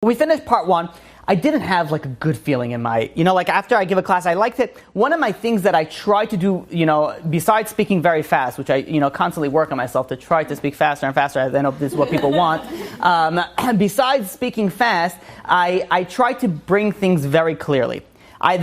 we finished part one. I didn't have like a good feeling in my, like after I give a class, I liked it. One of my things that I try to do, besides speaking very fast, which I, constantly work on myself to try to speak faster and faster, as I know this is what people want. Besides speaking fast, I try to bring things very clearly. I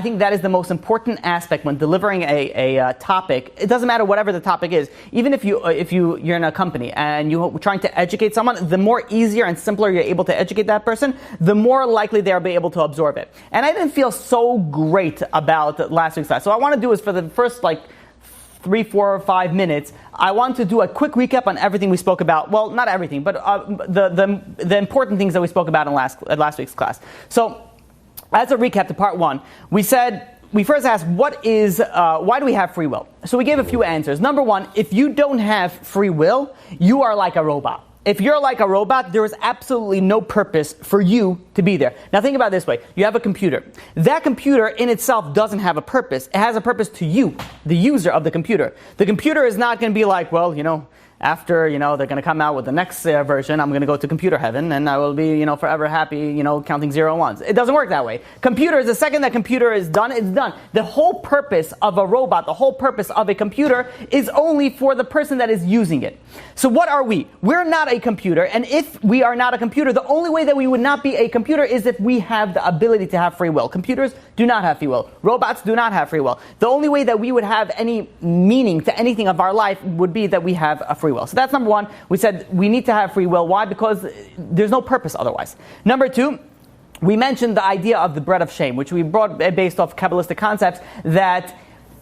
think that is the most important aspect when delivering a topic. It doesn't matter whatever the topic is. Even if you're in a company and you're trying to educate someone, the more easier and simpler you're able to educate that person, the more likely they'll be able to absorb it. And I didn't feel so great about last week's class. So what I want to do is for the first 3, 4, or 5 minutes, I want to do a quick recap on everything we spoke about. Well, not everything, but the important things that we spoke about in last week's class. So, as a recap to part one, we first asked, why do we have free will? So we gave a few answers. Number one, if you don't have free will, you are like a robot. If you're like a robot, there is absolutely no purpose for you to be there. Now think about it this way. You have a computer. That computer in itself doesn't have a purpose. It has a purpose to you, the user of the computer. The computer is not going to be like, after, they're going to come out with the next version, I'm going to go to computer heaven and I will be, forever happy, counting 0 and 1s. It doesn't work that way. Computers, the second that computer is done, it's done. The whole purpose of a robot, the whole purpose of a computer is only for the person that is using it. So what are we? We're not a computer, and if we are not a computer, the only way that we would not be a computer is if we have the ability to have free will. Computers do not have free will. Robots do not have free will. The only way that we would have any meaning to anything of our life would be that we have a free will. So that's number one. We said we need to have free will. Why? Because there's no purpose otherwise. Number two, we mentioned the idea of the bread of shame, which we brought based off Kabbalistic concepts, that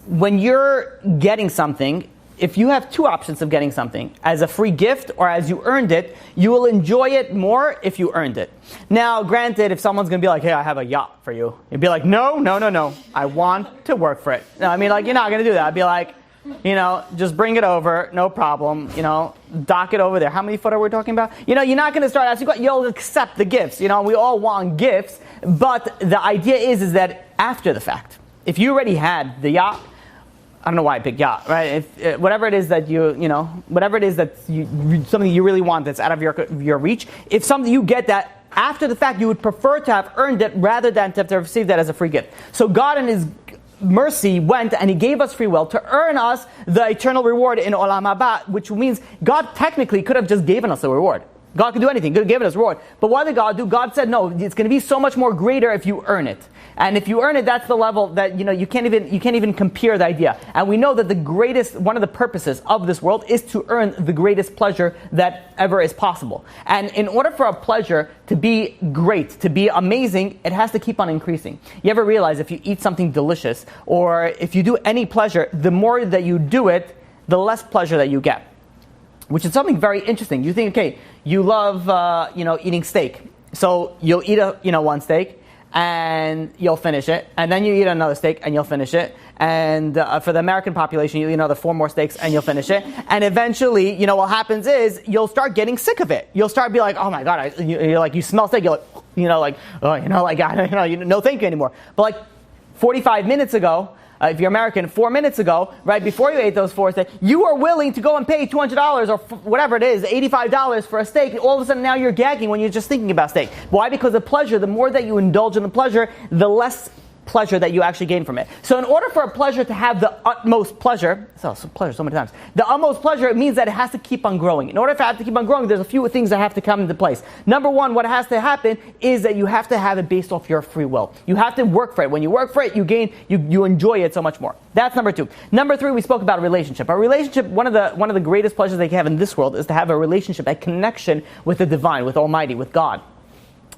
when you're getting something, if you have two options of getting something, as a free gift or as you earned it, you will enjoy it more if you earned it. Now, granted, if someone's going to be like, hey, I have a yacht for you, you'd be like, no, I want to work for it. No, you're not going to do that. I'd be like, just bring it over, no problem, dock it over there. How many foot are we talking about? You're not going to start asking, you'll accept the gifts. We all want gifts, but the idea is that after the fact, if you already had the yacht, I don't know why I picked yacht, right? If whatever it is that whatever it is that something you really want that's out of your reach, if something you get that after the fact, you would prefer to have earned it rather than to have received that as a free gift. So God in His mercy went and He gave us free will to earn us the eternal reward in Olam Haba, which means God technically could have just given us a reward. God could do anything, could have given us a reward. But what did God do? God said, no, it's going to be so much more greater if you earn it. And if you earn it, that's the level that, you can't even compare the idea. And we know that one of the purposes of this world is to earn the greatest pleasure that ever is possible. And in order for a pleasure to be great, to be amazing, it has to keep on increasing. You ever realize if you eat something delicious, or if you do any pleasure, the more that you do it, the less pleasure that you get. Which is something very interesting. You think, okay, you love, eating steak. So you'll eat one steak, and you'll finish it. And then you eat another steak, and you'll finish it. And for the American population, you eat another 4 more steaks, and you'll finish it. And eventually, what happens is, you'll start getting sick of it. You'll start be like, oh my God, you smell steak. You're like, no thank you anymore. But 45 minutes ago, if you're American, 4 minutes ago, right before you ate those 4 steaks, you were willing to go and pay $200 or whatever it is, $85 for a steak. All of a sudden now you're gagging when you're just thinking about steak. Why? Because the pleasure, the more that you indulge in the pleasure, the less pleasure that you actually gain from it. So in order for a pleasure to have the utmost pleasure, pleasure so many times, the utmost pleasure, it means that it has to keep on growing. In order for it to keep on growing, there's a few things that have to come into place. Number one, what has to happen is that you have to have it based off your free will. You have to work for it. When you work for it, you gain, you enjoy it so much more. That's number two. Number three, we spoke about a relationship. A relationship, one of the greatest pleasures they can have in this world is to have a relationship, a connection with the divine, with Almighty, with God.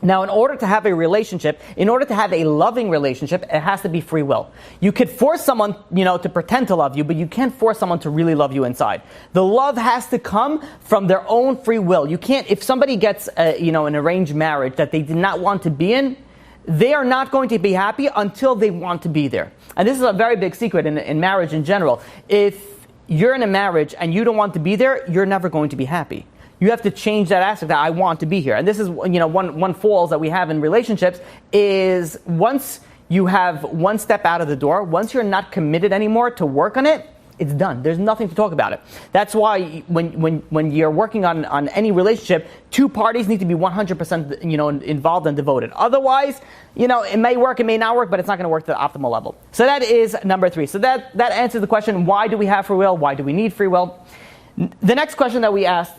Now, in order to have a relationship, in order to have a loving relationship, it has to be free will. You could force someone, to pretend to love you, but you can't force someone to really love you inside. The love has to come from their own free will. You can't, if somebody gets, an arranged marriage that they did not want to be in, they are not going to be happy until they want to be there. And this is a very big secret in marriage in general. If you're in a marriage and you don't want to be there, you're never going to be happy. You have to change that aspect that I want to be here. And this is, one falls that we have in relationships is once you have one step out of the door, once you're not committed anymore to work on it, it's done. There's nothing to talk about it. That's why when you're working on any relationship, two parties need to be 100% involved and devoted. Otherwise, it may work, it may not work, but it's not going to work to the optimal level. So that is number 3. So that answers the question, why do we have free will? Why do we need free will? The next question that we asked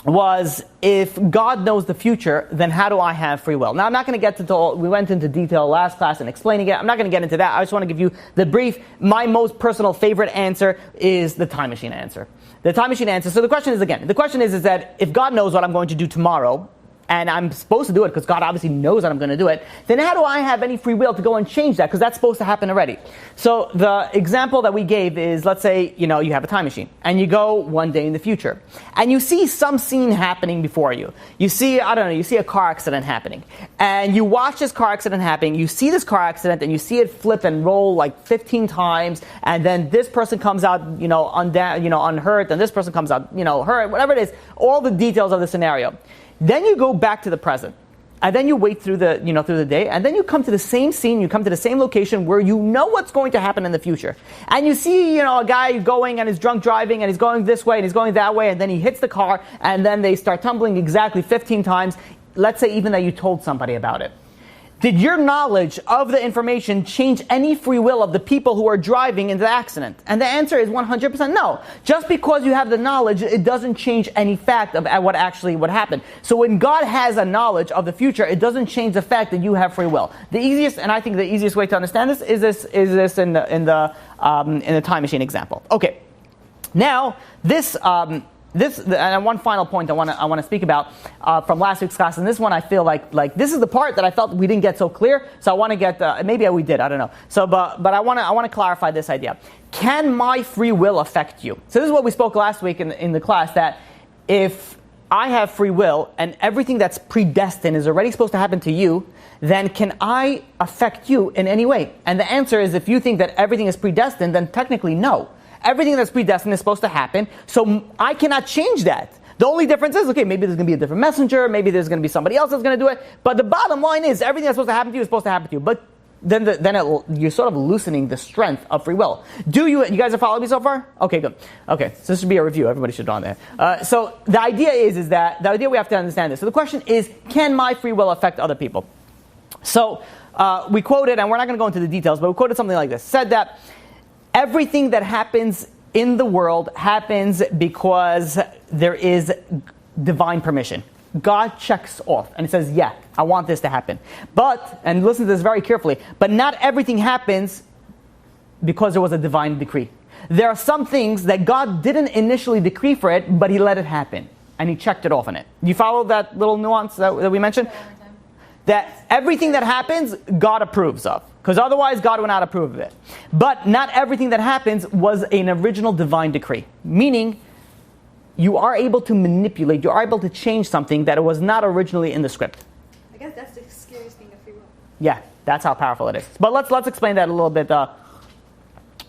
was, if God knows the future, then how do I have free will? Now, I'm not going to get into all, we went into detail last class in explaining it. I'm not going to get into that. I just want to give you the brief. My most personal favorite answer is the time machine answer. The time machine answer. So the question is that if God knows what I'm going to do tomorrow, and I'm supposed to do it because God obviously knows that I'm going to do it, then how do I have any free will to go and change that? Because that's supposed to happen already. So the example that we gave is, let's say, you have a time machine, and you go one day in the future, and you see some scene happening before you. You see a car accident happening, and you watch this car accident happening, you see this car accident, and you see it flip and roll like 15 times, and then this person comes out, unhurt, and this person comes out, hurt, whatever it is, all the details of the scenario. Then you go back to the present, and then you wait through the day, and then you come to the same scene, you come to the same location where you know what's going to happen in the future. And you see, a guy going and he's drunk driving, and he's going this way and he's going that way, and then he hits the car, and then they start tumbling exactly 15 times. Let's say even that you told somebody about it. Did your knowledge of the information change any free will of the people who are driving in the accident? And the answer is 100% no. Just because you have the knowledge, it doesn't change any fact of what happened. So when God has a knowledge of the future, it doesn't change the fact that you have free will. The easiest way to understand this is this in the time machine example. Okay. Now, this and one final point I want to speak about from last week's class, and this one I feel like this is the part that I felt we didn't get so clear. So I want to get maybe we did, I don't know. So but I want to clarify this idea. Can my free will affect you? So this is what we spoke last week in the class, that if I have free will and everything that's predestined is already supposed to happen to you, then can I affect you in any way? And the answer is, if you think that everything is predestined, then technically no. Everything that's predestined is supposed to happen, so I cannot change that. The only difference is, okay, maybe there's going to be a different messenger, maybe there's going to be somebody else that's going to do it, but the bottom line is, everything that's supposed to happen to you is supposed to happen to you. But then you're sort of loosening the strength of free will. You guys are following me so far? Okay, good. Okay, so this should be a review. Everybody should on there. So the idea is that we have to understand this. So the question is, can my free will affect other people? So we quoted, and we're not going to go into the details, but we quoted something like this. Said that everything that happens in the world happens because there is divine permission. God checks off and he says, yeah, I want this to happen. But, and listen to this very carefully, but not everything happens because there was a divine decree. There are some things that God didn't initially decree for it, but he let it happen. And he checked it off on it. You follow that little nuance that we mentioned? That everything that happens, God approves of. Because otherwise, God would not approve of it. But not everything that happens was an original divine decree. Meaning, you are able to manipulate, you are able to change something that was not originally in the script. I guess that's the scariest thing of free will. Yeah, that's how powerful it is. But let's explain that a little bit.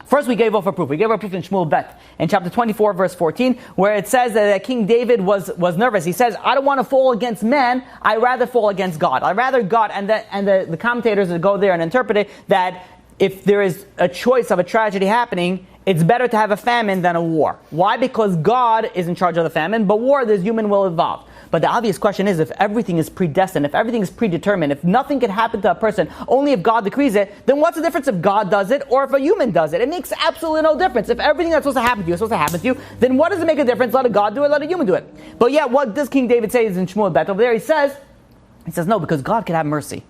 First, we gave off a proof. We gave a proof in Shmuel Beit, in chapter 24, verse 14, where it says that King David was nervous. He says, I don't want to fall against man, I rather fall against God. I rather God, and the commentators that go there and interpret it, that if there is a choice of a tragedy happening, it's better to have a famine than a war. Why? Because God is in charge of the famine, but war, there's human will involved. But the obvious question is, if everything is predestined, if everything is predetermined, if nothing can happen to a person, only if God decrees it, then what's the difference if God does it or if a human does it? It makes absolutely no difference. If everything that's supposed to happen to you is supposed to happen to you, then what does it make a difference? Let a God do it, let a human do it. But yeah, what does King David say is in Shmuel Beit over there? He says no, because God can have mercy.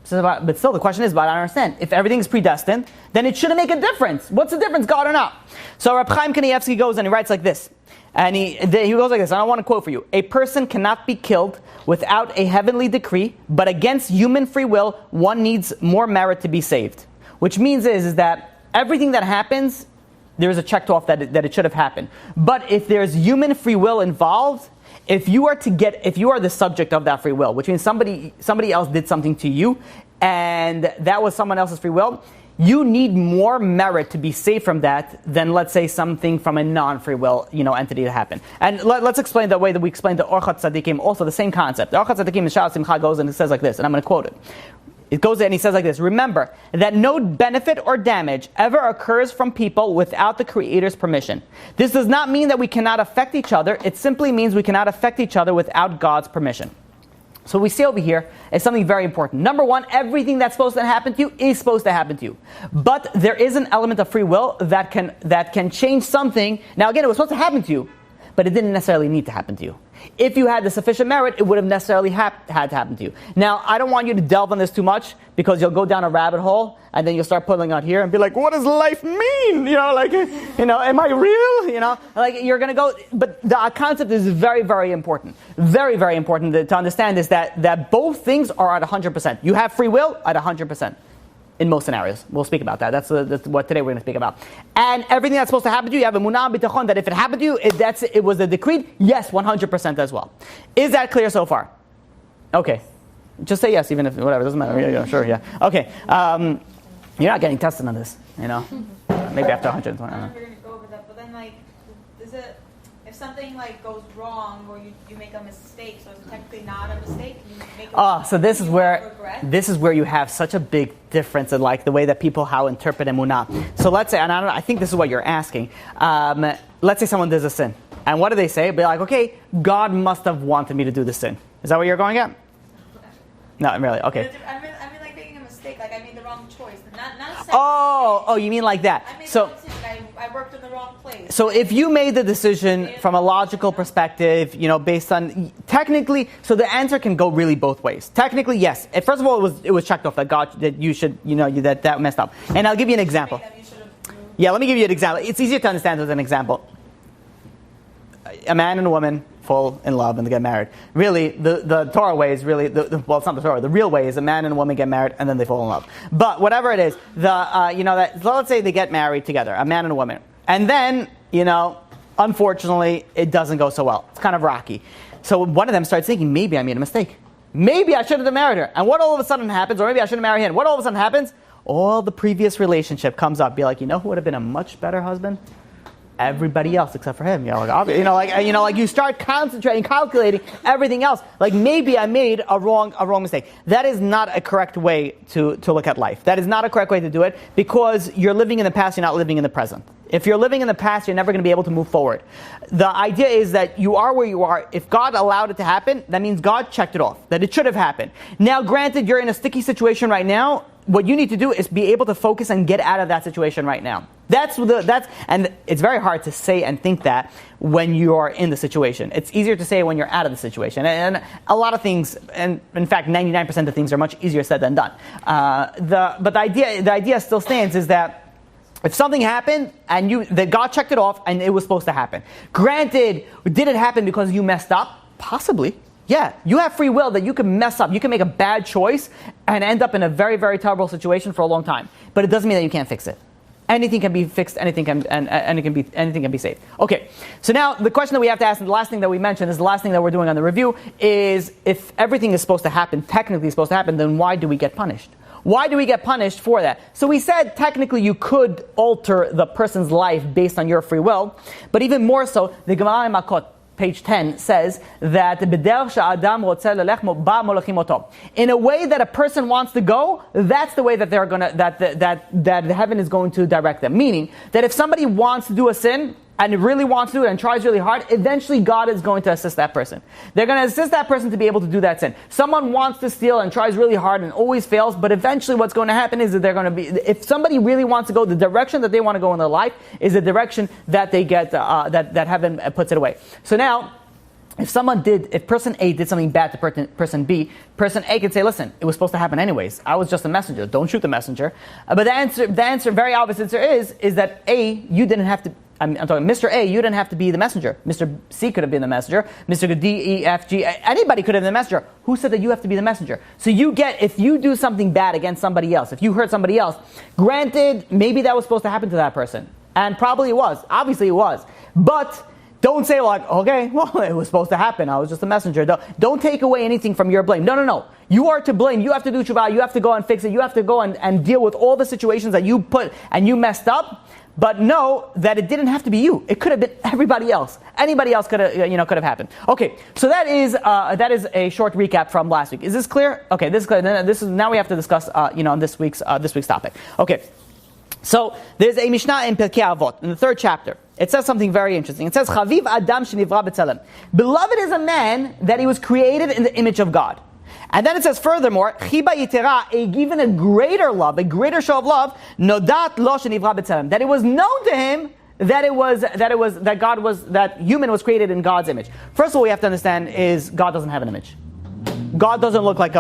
But still, the question is, but I understand. If everything is predestined, then it shouldn't make a difference. What's the difference, God or not? So Reb Chaim Kanievsky goes and he writes like this. And he goes like this, and I want to quote for you. A person cannot be killed without a heavenly decree, but against human free will, one needs more merit to be saved. Which means is that everything that happens, there is a checked off that it should have happened. But if there's human free will involved, if you are the subject of that free will, which means somebody else did something to you, and that was someone else's free will, you need more merit to be saved from that than, let's say, something from a non-free will, entity to happen. And let's explain the way that we explained the Orchat Tzadikim, also the same concept. The Orchat Tzadikim in Sha'al Simcha goes and it says like this, and I'm going to quote it. It goes and he says like this: remember that no benefit or damage ever occurs from people without the Creator's permission. This does not mean that we cannot affect each other. It simply means we cannot affect each other without God's permission. So we see over here is something very important. Number one, everything that's supposed to happen to you is supposed to happen to you. But there is an element of free will that can change something. Now again, it was supposed to happen to you, but it didn't necessarily need to happen to you. If you had the sufficient merit, it would have necessarily had to happen to you. Now, I don't want you to delve on this too much, because you'll go down a rabbit hole, and then you'll start pulling out here and be like, what does life mean? Am I real? You're going to go, but the concept is very, very important. Very, very important to understand is that both things are at 100%. You have free will at 100%. In most scenarios. We'll speak about that. That's what today we're going to speak about. And everything that's supposed to happen to you, you have emunah and bitachon, that if it happened to you, it was a decreed, yes, 100% as well. Is that clear so far? Okay. Just say yes, even if, whatever, doesn't matter. Yeah, sure, yeah. Okay. You're not getting tested on this, Maybe after 120. I don't know if we're going to go over that, but then, is it, if something, goes wrong, or you make a mistake, so it's technically not a mistake? You make a so this is where you have such a big difference in the way that people how interpret emunah. So let's say, and I think this is what you're asking. Let's say someone does a sin, and what do they say? Be like, okay, God must have wanted me to do this sin. Is that what you're going at? No, really. Okay. I mean, making a mistake. I made the wrong choice. Not oh, you mean like that? I made So. the wrong decision. I worked in the wrong place. So if you made the decision from a logical perspective, based on technically, so the answer can go really both ways. Technically, yes. First of all, it was checked off that you should, that messed up. And I'll give you an example. Yeah, let me give you an example. It's easier to understand with an example. A man and a woman fall in love and they get married. Really, the Torah way is really, well, it's not the Torah. The real way is a man and a woman get married and then they fall in love. But whatever it is, let's say they get married together, a man and a woman. And then, unfortunately, it doesn't go so well. It's kind of rocky. So one of them starts thinking, maybe I made a mistake. Maybe I shouldn't have married her. And what all of a sudden happens, or maybe I shouldn't marry him. What all of a sudden happens? All the previous relationship comes up. Be like, who would have been a much better husband? Everybody else except for him. You start concentrating, calculating everything else. Maybe I made a wrong mistake. That is not a correct way to look at life. That is not a correct way to do it, because you're living in the past, you're not living in the present. If you're living in the past, you're never going to be able to move forward. The idea is that you are where you are. If God allowed it to happen, that means God checked it off, that it should have happened. Now, granted, you're in a sticky situation right now. What you need to do is be able to focus and get out of that situation right now. And it's very hard to say and think that when you are in the situation. It's easier to say when you're out of the situation. And a lot of things, and in fact, 99% of things are much easier said than done. But the idea still stands is that if something happened and that God checked it off and it was supposed to happen. Granted, did it happen because you messed up? Possibly. Yeah, you have free will that you can mess up. You can make a bad choice and end up in a very, very terrible situation for a long time. But it doesn't mean that you can't fix it. Anything can be fixed. Anything can be saved. Okay, so now the question that we have to ask, and the last thing that we mentioned is the last thing that we're doing on the review, is if everything is supposed to happen, technically supposed to happen, then why do we get punished? Why do we get punished for that? So we said technically you could alter the person's life based on your free will, but even more so, the Gemara in Makot, page 10, says that in a way that a person wants to go, that's the way that they're gonna that heaven is going to direct them. Meaning that if somebody wants to do a sin and really wants to do it and tries really hard, eventually God is going to assist that person. They're going to assist that person to be able to do that sin. Someone wants to steal and tries really hard and always fails, but eventually what's going to happen is that they're going to be, if somebody really wants to go, the direction that they want to go in their life is the direction that they get, that heaven puts it away. So now, if person A did something bad to person B, person A can say, listen, it was supposed to happen anyways. I was just a messenger. Don't shoot the messenger. But the answer, very obvious answer is that A, you didn't have to, I'm talking Mr. A, you didn't have to be the messenger. Mr. C could have been the messenger. Mr. D, E, F, G, anybody could have been the messenger. Who said that you have to be the messenger? So if you do something bad against somebody else, if you hurt somebody else, granted, maybe that was supposed to happen to that person. And probably it was. Obviously it was. But don't say okay, well, it was supposed to happen. I was just a messenger. Don't take away anything from your blame. No. You are to blame. You have to do tshuva. You have to go and fix it. You have to go and deal with all the situations that you put and you messed up. But know that it didn't have to be you. It could have been everybody else. Anybody else could have happened. Okay, so that is a short recap from last week. Is this clear? Okay, this is clear. Now we have to discuss this week's topic. Okay, so there's a Mishnah in Pirkei Avot in the 3rd chapter. It says something very interesting. It says, "Chaviv Adam shenivra b'tzelem." Beloved is a man that he was created in the image of God. And then it says furthermore, Chiba Yitera, even a greater love, a greater show of love, Nodat lo shenivra b'tzelem, that it was known to him that human was created in God's image. First of all, we have to understand is God doesn't have an image. God doesn't look like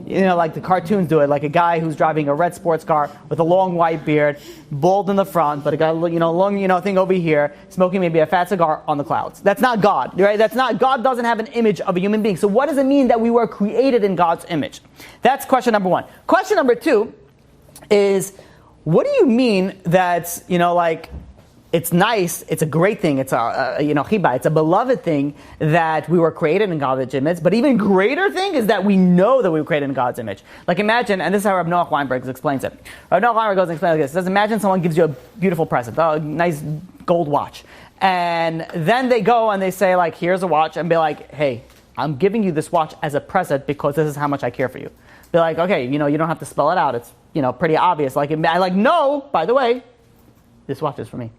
like the cartoons do it, like a guy who's driving a red sports car with a long white beard, bald in the front, but a guy, long, thing over here, smoking maybe a fat cigar on the clouds. That's not God, right? God doesn't have an image of a human being. So what does it mean that we were created in God's image? That's question number 1. Question number 2 is, what do you mean that, it's nice, it's a great thing, it's chiba, it's a beloved thing that we were created in God's image, but even greater thing is that we know that we were created in God's image. Like imagine, and this is how Reb Noach Weinberg explains it. Reb Noach Weinberg goes and explains it like this. He says, imagine someone gives you a beautiful present, a nice gold watch. And then they go and they say here's a watch, and be like, hey, I'm giving you this watch as a present because this is how much I care for you. Be like, okay, you don't have to spell it out. It's, pretty obvious. No, by the way, this watch is for me.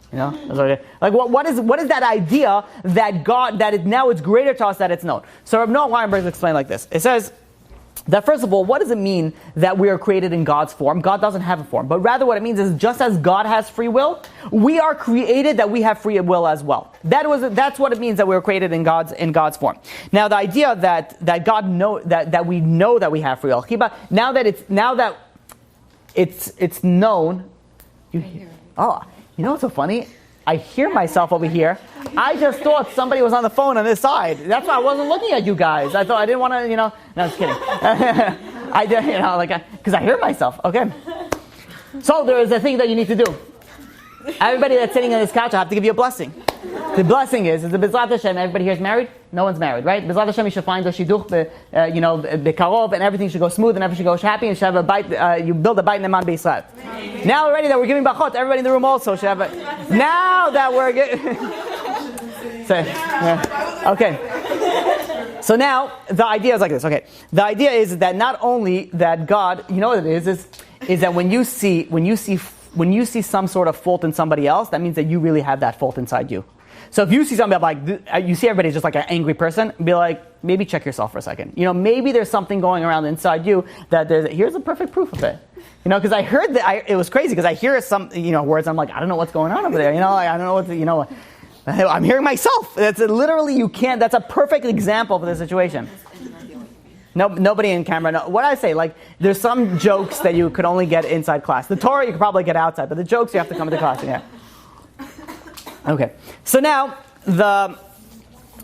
What is that idea that God, now it's greater to us that it's known? So Reb Noach Weinberg explained like this. It says that first of all, what does it mean that we are created in God's form? God doesn't have a form, but rather what it means is just as God has free will, we are created that we have free will as well. That's what it means that we were created in God's form. Now the idea that God that we know that we have free will, now that it's known, you know what's so funny? I hear myself over here. I just thought somebody was on the phone on this side. That's why I wasn't looking at you guys. I thought I didn't want to, No, just kidding. I did, because I hear myself. Okay. So there is a thing that you need to do. Everybody that's sitting on this couch, I have to give you a blessing. The blessing is the B'ezrat Hashem. Everybody here is married? No one's married, right? B'ezrat Hashem, you should find a shidduch, bekarov, and everything should go smooth, and everything should go happy, and you should have a bite. You build a bite in Neman B'Yisrael. Now already that we're giving bachot, everybody in the room also should have a. Now that we're okay. So now the idea is like this. Okay, the idea is that not only that God, what it is that when you see some sort of fault in somebody else, that means that you really have that fault inside you. So if you see somebody you see everybody just like an angry person, be like, maybe check yourself for a second. Maybe there's something going around inside you that here's a perfect proof of it. Because I heard that it was crazy because I hear some words. I'm like, I don't know what's going on over there. I don't know what I'm hearing myself. That's literally that's a perfect example of the situation. No, nobody in camera. No. What I say, there's some jokes that you could only get inside class. The Torah you could probably get outside, but the jokes you have to come into class. Yeah. Okay. So now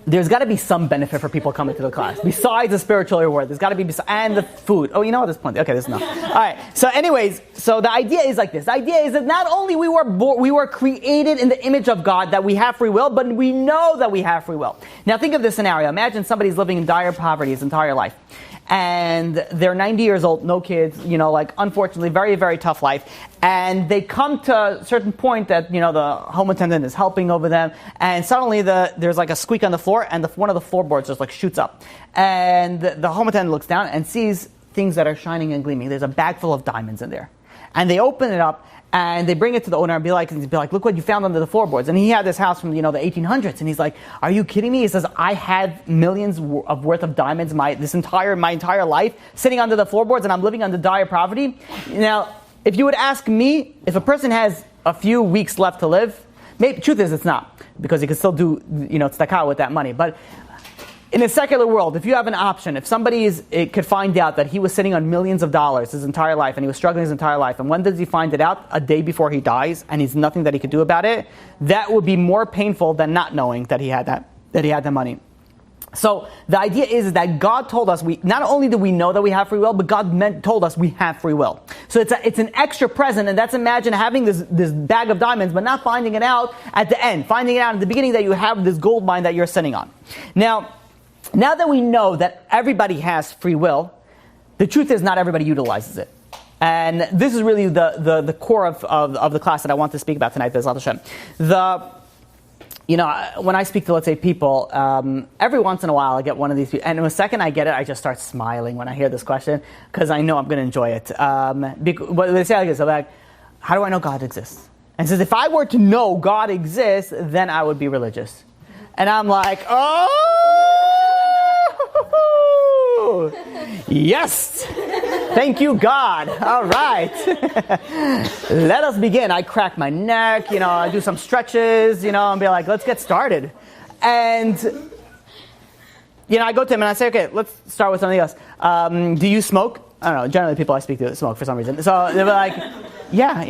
there's got to be some benefit for people coming to the class besides the spiritual reward. There's got to be and the food. Oh, there's plenty. Okay, there's enough. All right. So, anyways, the idea is like this. The idea is that not only we were created in the image of God, that we have free will, but we know that we have free will. Now, think of this scenario. Imagine somebody's living in dire poverty his entire life. And they're 90 years old, no kids, unfortunately, very, very tough life. And they come to a certain point that, the home attendant is helping over them. And suddenly there's a squeak on the floor and one of the floorboards just shoots up. And the home attendant looks down and sees things that are shining and gleaming. There's a bag full of diamonds in there. And they open it up and they bring it to the owner and be like, look what you found under the floorboards. And he had this house from, the 1800s. And he's like, are you kidding me? He says, I had millions of worth of diamonds my entire life sitting under the floorboards and I'm living under dire poverty. Now, if you would ask me, if a person has a few weeks left to live, truth is it's not, because he can still do, tzedakah with that money. But in a secular world, if you have an option, if somebody could find out that he was sitting on millions of dollars his entire life and he was struggling his entire life, and when does he find it out? A day before he dies, and he's nothing that he could do about it, that would be more painful than not knowing that he had the money. So the idea is that God told us, not only do we know that we have free will, but God told us we have free will. So it's an extra present, and that's, imagine having this bag of diamonds, but not finding it out at the end, finding it out at the beginning that you have this gold mine that you're sitting on. Now that we know that everybody has free will, the truth is not everybody utilizes it. And this is really the core of the class that I want to speak about tonight, B'ezrat Hashem. When I speak to, let's say, people, every once in a while I get one of these people, and the second I get it, I just start smiling when I hear this question, because I know I'm going to enjoy it. What they say like this, they're like, how do I know God exists? And it says, if I were to know God exists, then I would be religious. And I'm like, oh, yes, thank you, God. All right, let us begin. I crack my neck, I do some stretches, and be like, let's get started. And, I go to him and I say, okay, let's start with something else. Do you smoke? I don't know, generally people I speak to smoke for some reason. So they're like, yeah,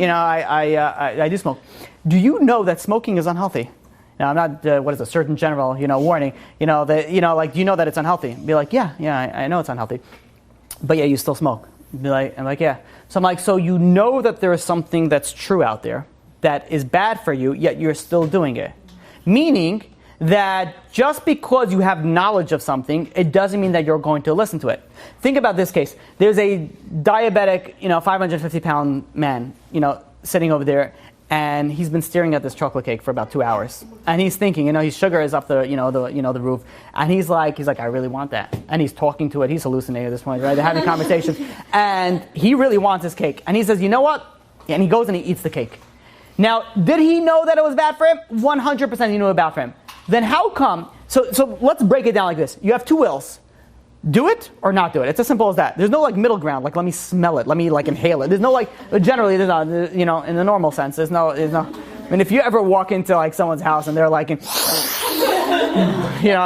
I do smoke. Do you know that smoking is unhealthy? Now, I'm not, a Surgeon General, warning, do you know that it's unhealthy? Be like, yeah, I know it's unhealthy. But yeah, you still smoke. I'm like, yeah. So I'm like, so you know that there is something that's true out there that is bad for you, yet you're still doing it. Meaning that just because you have knowledge of something, it doesn't mean that you're going to listen to it. Think about this case. There's a diabetic, 550-pound man, sitting over there, and he's been staring at this chocolate cake for about 2 hours. And he's thinking, his sugar is up the roof. And he's like, I really want that. And he's talking to it. He's hallucinating at this point, right? They're having conversations. And he really wants this cake. And he says, you know what? And he goes and he eats the cake. Now, did he know that it was bad for him? 100% he knew it was bad for him. Then how come? So let's break it down like this. You have two wills. Do it or not do it. It's as simple as that. There's no middle ground. Let me smell it. Let me inhale it. There's no generally there's not, in the normal sense, there's no. I mean, if you ever walk into someone's house and they're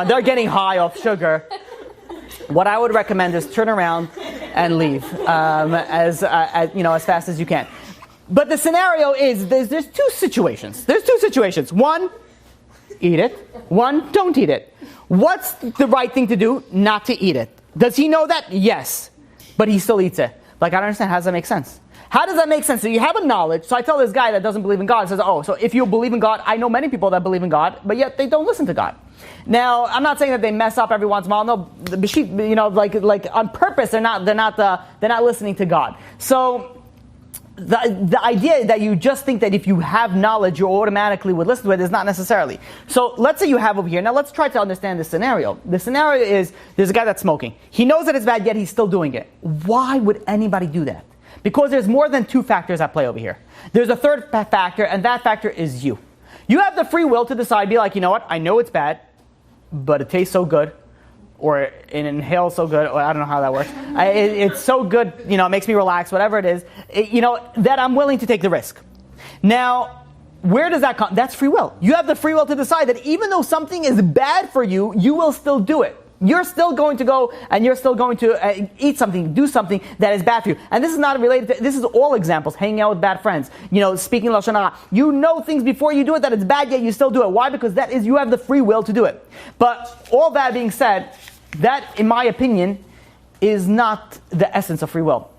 they're getting high off sugar, what I would recommend is turn around and leave as fast as you can. But the scenario is there's two situations. There's two situations. One, eat it. One, don't eat it. What's the right thing to do? Not to eat it. Does he know that? Yes. But he still eats it. I don't understand. How does that make sense? How does that make sense? So you have a knowledge. So I tell this guy that doesn't believe in God, says, so if you believe in God, I know many people that believe in God, but yet they don't listen to God. Now, I'm not saying that they mess up every once in a while. No, on purpose, they're not listening to God. So the idea that you just think that if you have knowledge, you automatically would listen to it is not necessarily. So let's say you have over here. Now let's try to understand the scenario. The scenario is there's a guy that's smoking. He knows that it's bad, yet he's still doing it. Why would anybody do that? Because there's more than two factors at play over here. There's a third factor, and that factor is you. You have the free will to decide, be like, you know what, I know it's bad, but it tastes so good. Or it inhales so good, or I don't know how that works. It's so good, it makes me relax, whatever it is, that I'm willing to take the risk. Now, where does that come? That's free will. You have the free will to decide that even though something is bad for you, you will still do it. You're still going to go and you're still going to eat something, do something that is bad for you. And this is not related to, this is all examples, hanging out with bad friends, speaking Lashon Hara. You know things before you do it that it's bad, yet you still do it. Why? Because that is, you have the free will to do it. But all that being said, that, in my opinion, is not the essence of free will.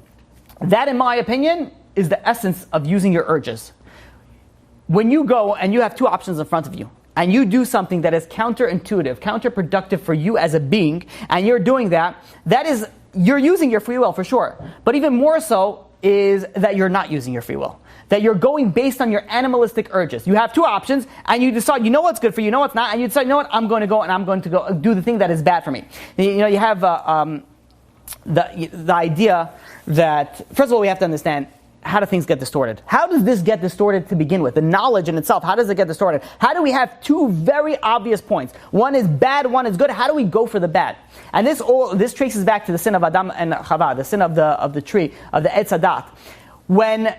That, in my opinion, is the essence of using your urges. When you go and you have two options in front of you, and you do something that is counterintuitive, counterproductive for you as a being, and you're doing that is, you're using your free will for sure. But even more so is that you're not using your free will. That you're going based on your animalistic urges. You have two options, and you decide, you know what's good for you, you know what's not, and you decide, you know what, I'm going to go do the thing that is bad for me. You have the idea that, first of all, we have to understand, how do things get distorted? How does this get distorted to begin with? The knowledge in itself, how does it get distorted? How do we have two very obvious points? One is bad, one is good. How do we go for the bad? And this traces back to the sin of Adam and Chava, the sin of the tree, of the Etz Hadat. When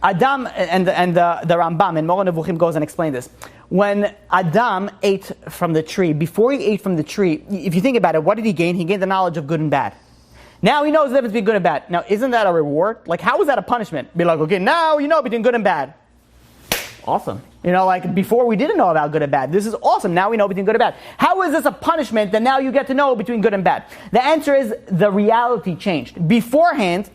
Adam and the Rambam in Moreh Nevuchim goes and explains this. When Adam ate from the tree, before he ate from the tree, if you think about it, what did he gain? He gained the knowledge of good and bad. Now he knows the difference between good and bad. Now, isn't that a reward? How is that a punishment? Be like, okay, now you know between good and bad. Awesome. Before we didn't know about good and bad. This is awesome. Now we know between good and bad. How is this a punishment that now you get to know between good and bad? The answer is the reality changed. Beforehand,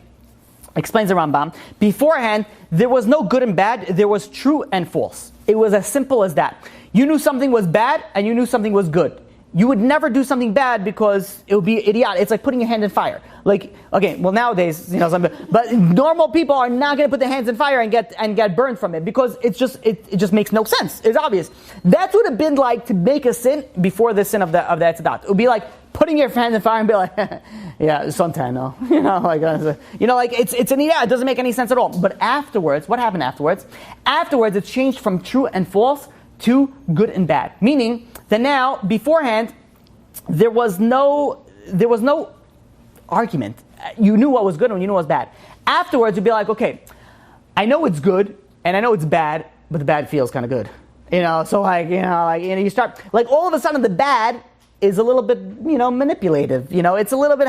explains the Rambam, beforehand, there was no good and bad, there was true and false. It was as simple as that. You knew something was bad and you knew something was good. you would never do something bad because it would be idiotic. It's like putting your hand in fire. Like, okay, well nowadays, but normal people are not going to put their hands in fire and get burned from it because it just makes no sense. It's obvious. That would have been like to make a sin before the sin of the etzadat. It would be like putting your hand in fire and be like, yeah, suntan, no, it's an idea. It doesn't make any sense at all. But afterwards, what happened afterwards? Afterwards, it changed from true and false to good and bad. Meaning that now, beforehand, there was no argument. You knew what was good and you knew what was bad. Afterwards, you'd be like, okay, I know it's good and I know it's bad, but the bad feels kind of good. So you start, like all of a sudden the bad is a little bit, manipulative. It's a little bit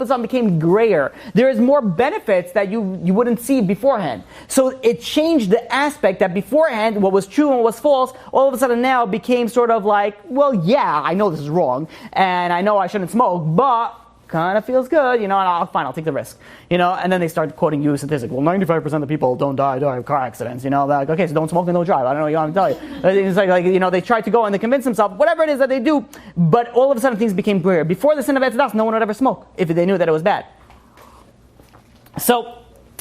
something became grayer. There is more benefits that you wouldn't see beforehand. So it changed the aspect that beforehand, what was true and what was false, all of a sudden now became sort of like, well, yeah, I know this is wrong, and I know I shouldn't smoke, but kind of feels good, and I'll take the risk, and then they start quoting you a statistic. Well, 95% of people don't die of car accidents, like, okay, so don't smoke and don't drive. I don't know what you want to tell you. It's like they try to go and they convince themselves, whatever it is that they do, but all of a sudden things became grayer. Before the sin of Etzadas, no one would ever smoke if they knew that it was bad. So,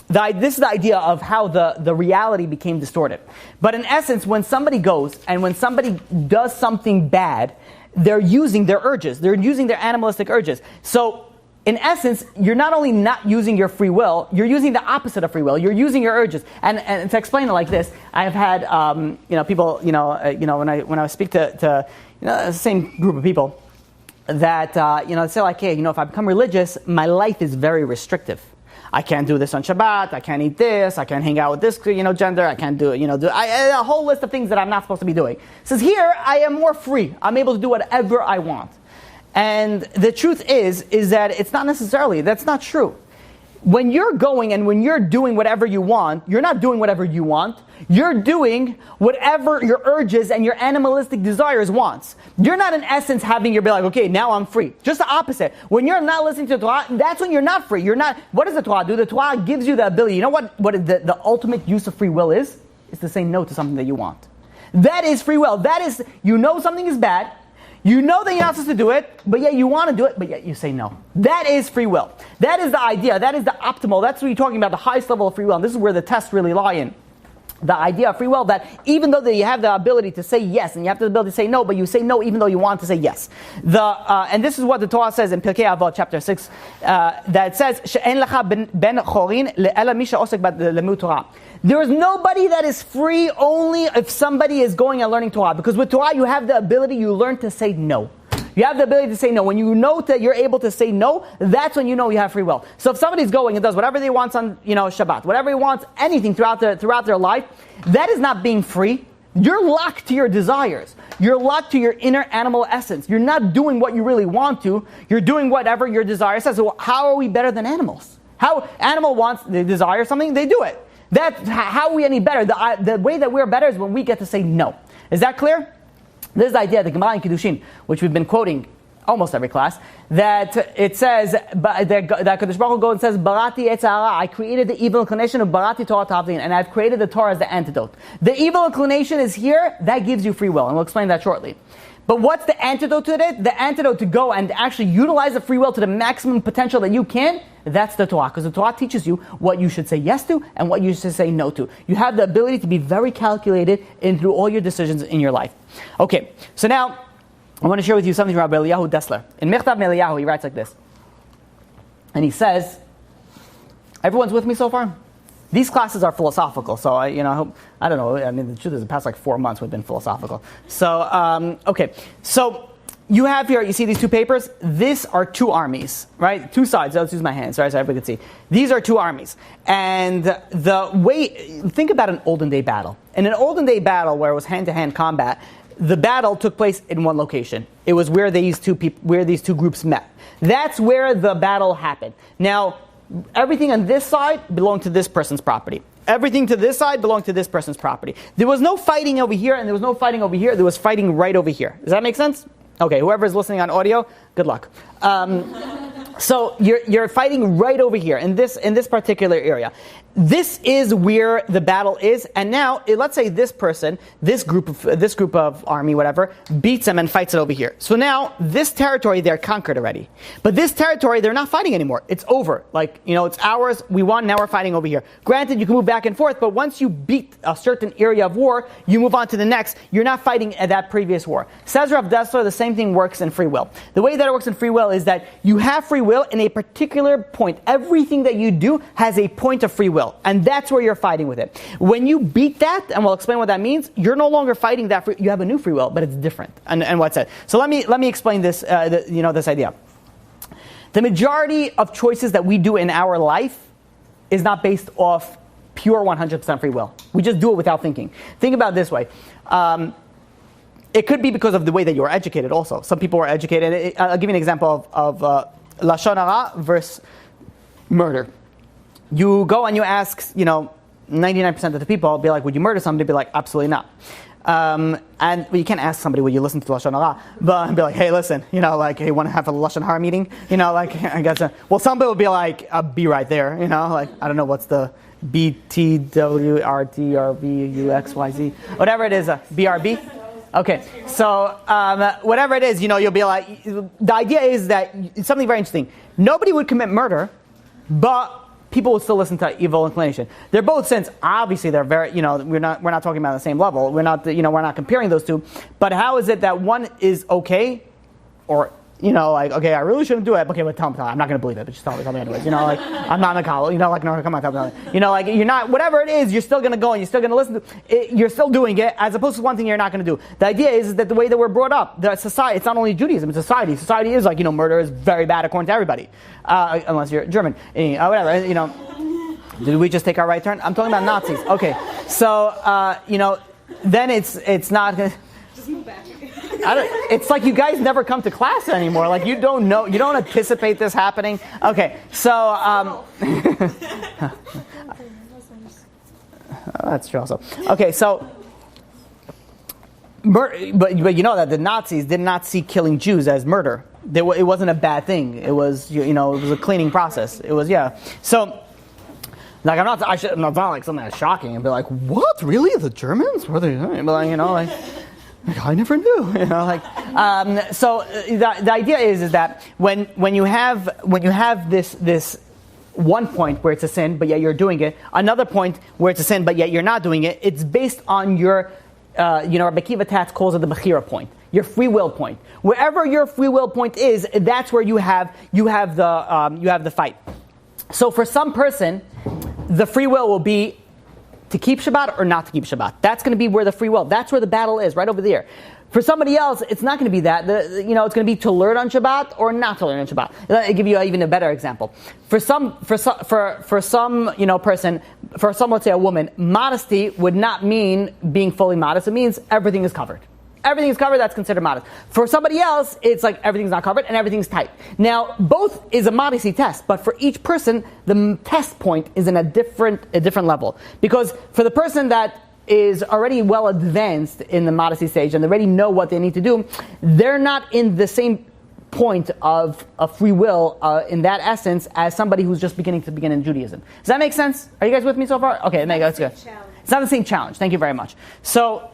this is the idea of how the reality became distorted. But in essence, when somebody goes and when somebody does something bad, they're using their urges. They're using their animalistic urges. So, in essence, you're not only not using your free will, you're using the opposite of free will. You're using your urges. And to explain it like this, I've had people when I speak to the same group of people that say like, hey, if I become religious, my life is very restrictive. I can't do this on Shabbat. I can't eat this. I can't hang out with this, gender. I can't do it. A whole list of things that I'm not supposed to be doing. It says here, I am more free. I'm able to do whatever I want. And the truth is that it's not necessarily. That's not true. When you're going and when you're doing whatever you want, you're not doing whatever you want. You're doing whatever your urges and your animalistic desires wants. You're not in essence having your be like, okay, now I'm free. Just the opposite. When you're not listening to the Torah, that's when you're not free. You're not. What does the Torah do? The Torah gives you the ability. You know what the ultimate use of free will is? It's to say no to something that you want. That is free will. That is, something is bad. You know that you're not supposed to do it, but yet you want to do it, but yet you say no. That is free will. That is the idea. That is the optimal. That's what you're talking about, the highest level of free will. And this is where the tests really lie in. The idea of free will, that even though that you have the ability to say yes, and you have the ability to say no, but you say no even though you want to say yes. And this is what the Torah says in Pirkei Avot, chapter 6, that says, "She'en lecha ben chorin le'ela mi she'osek b'lemud Torah." There is nobody that is free only if somebody is going and learning Torah. Because with Torah, you have the ability, you learn to say no. You have the ability to say no. When you know that you're able to say no, that's when you know you have free will. So if somebody's going and does whatever they want on Shabbat, whatever he wants, anything throughout their life, that is not being free. You're locked to your desires. You're locked to your inner animal essence. You're not doing what you really want to. You're doing whatever your desire says. So how are we better than animals? How animal wants, they desire something, they do it. How are we any better? The way that we're better is when we get to say no. Is that clear? This is the idea of the Gemara in Kiddushin, which we've been quoting almost every class, that it says, that Kadosh Baruch Hu goes and says, Barati etz hara, I created the evil inclination of Barati Torah Tavlin, and I've created the Torah as the antidote. The evil inclination is here, that gives you free will, and we'll explain that shortly. But what's the antidote to it? The antidote to go and actually utilize the free will to the maximum potential that you can, that's the Torah. Because the Torah teaches you what you should say yes to and what you should say no to. You have the ability to be very calculated into all your decisions in your life. Okay, so now I want to share with you something from Rabbi Eliyahu Dessler. In Mechtav Eliyahu, he writes like this. And he says, everyone's with me so far? These classes are philosophical, so I don't know. I mean, the truth is, the past 4 months we've been philosophical. So, okay. So you have here, you see these two papers? These are two armies, right? Two sides. Let's use my hands, right, so everybody can see. These are two armies. And think about an olden day battle. In an olden day battle where it was hand-to-hand combat, the battle took place in one location. It was where these two groups met. That's where the battle happened. Now, everything on this side belonged to this person's property. Everything to this side belonged to this person's property. There was no fighting over here, and there was no fighting over here. There was fighting right over here. Does that make sense? Okay, whoever is listening on audio, good luck. So you're fighting right over here in this particular area. this is where the battle is, and now let's say this person, this group of army, whatever, beats them and fights it over here. So now this territory they're conquered already, but this territory they're not fighting anymore. It's over. Like, it's ours. We won. Now we're fighting over here. Granted, you can move back and forth, but once you beat a certain area of war, you move on to the next. You're not fighting at that previous war. Says Rav Dessler, the same thing works in free will. The way that it works in free will is that you have free will in a particular point. Everything that you do has a point of free will. And that's where you're fighting with it. When you beat that, and we'll explain what that means, you're no longer fighting that. You have a new free will, but it's different. And what's that? So let me explain this. This idea. The majority of choices that we do in our life is not based off pure 100% free will. We just do it without thinking. Think about it this way. It could be because of the way that you are educated. Also, some people are educated. I'll give you an example of lashon hara versus murder. You go and you ask, 99% of the people, be like, would you murder somebody? Be like, absolutely not. And you can't ask somebody, would you listen to Lashon Hara? But be like, hey, listen, hey, you want to have a Lashon Hara meeting? I guess, some people would be like, be right there, I don't know, what's the BTWRTRVUXYZ, whatever it is, BRB? Okay, so whatever it is, you'll be like, the idea is that it's something very interesting. Nobody would commit murder, but people will still listen to evil inclination. They're both sins. Obviously, they're very, we're not talking about the same level. We're not comparing those two. But how is it that one is okay, or okay, I really shouldn't do it. Okay, but tell me, I'm not going to believe it. But just tell me anyways. I'm not in a college. No, come on, tell me. You're not. Whatever it is, you're still going to go and you're still going to listen to it. You're still doing it, as opposed to one thing you're not going to do. The idea is that the way that we're brought up, the society. It's not only Judaism. It's society. Society is murder is very bad according to everybody, unless you're German. Whatever. Did we just take our right turn? I'm talking about Nazis. Okay, so then it's not. Just move back. It's like you guys never come to class anymore. Like you don't know, you don't anticipate this happening. Okay, so that's true also. Okay, so but you know that the Nazis did not see killing Jews as murder. It wasn't a bad thing. It was it was a cleaning process. It was So. Like I'm not like something that's shocking and be like, what? Really? The Germans? Were they? But I never knew. So the idea is that when you have this one point where it's a sin, but yet you're doing it, another point where it's a sin, but yet you're not doing it, it's based on your Rabbi Akiva Tatz calls it the Bechira point, your free will point. Wherever your free will point is, that's where you have the fight. So for some person, the free will be to keep Shabbat or not to keep Shabbat. That's going to be where the free will, that's where the battle is, right over there. For somebody else, it's not going to be that. It's going to be to learn on Shabbat or not to learn on Shabbat. I'll give you even a better example. For some person, let's say a woman, modesty would not mean being fully modest. It means everything is covered. Everything is covered, that's considered modest. For somebody else, it's like everything's not covered and everything's tight. Now, both is a modesty test, but for each person, the test point is in a different level. Because for the person that is already well advanced in the modesty stage and they already know what they need to do, they're not in the same point of free will in that essence as somebody who's just beginning in Judaism. Does that make sense? Are you guys with me so far? Okay, that's good. It's not the same challenge. Thank you very much. So,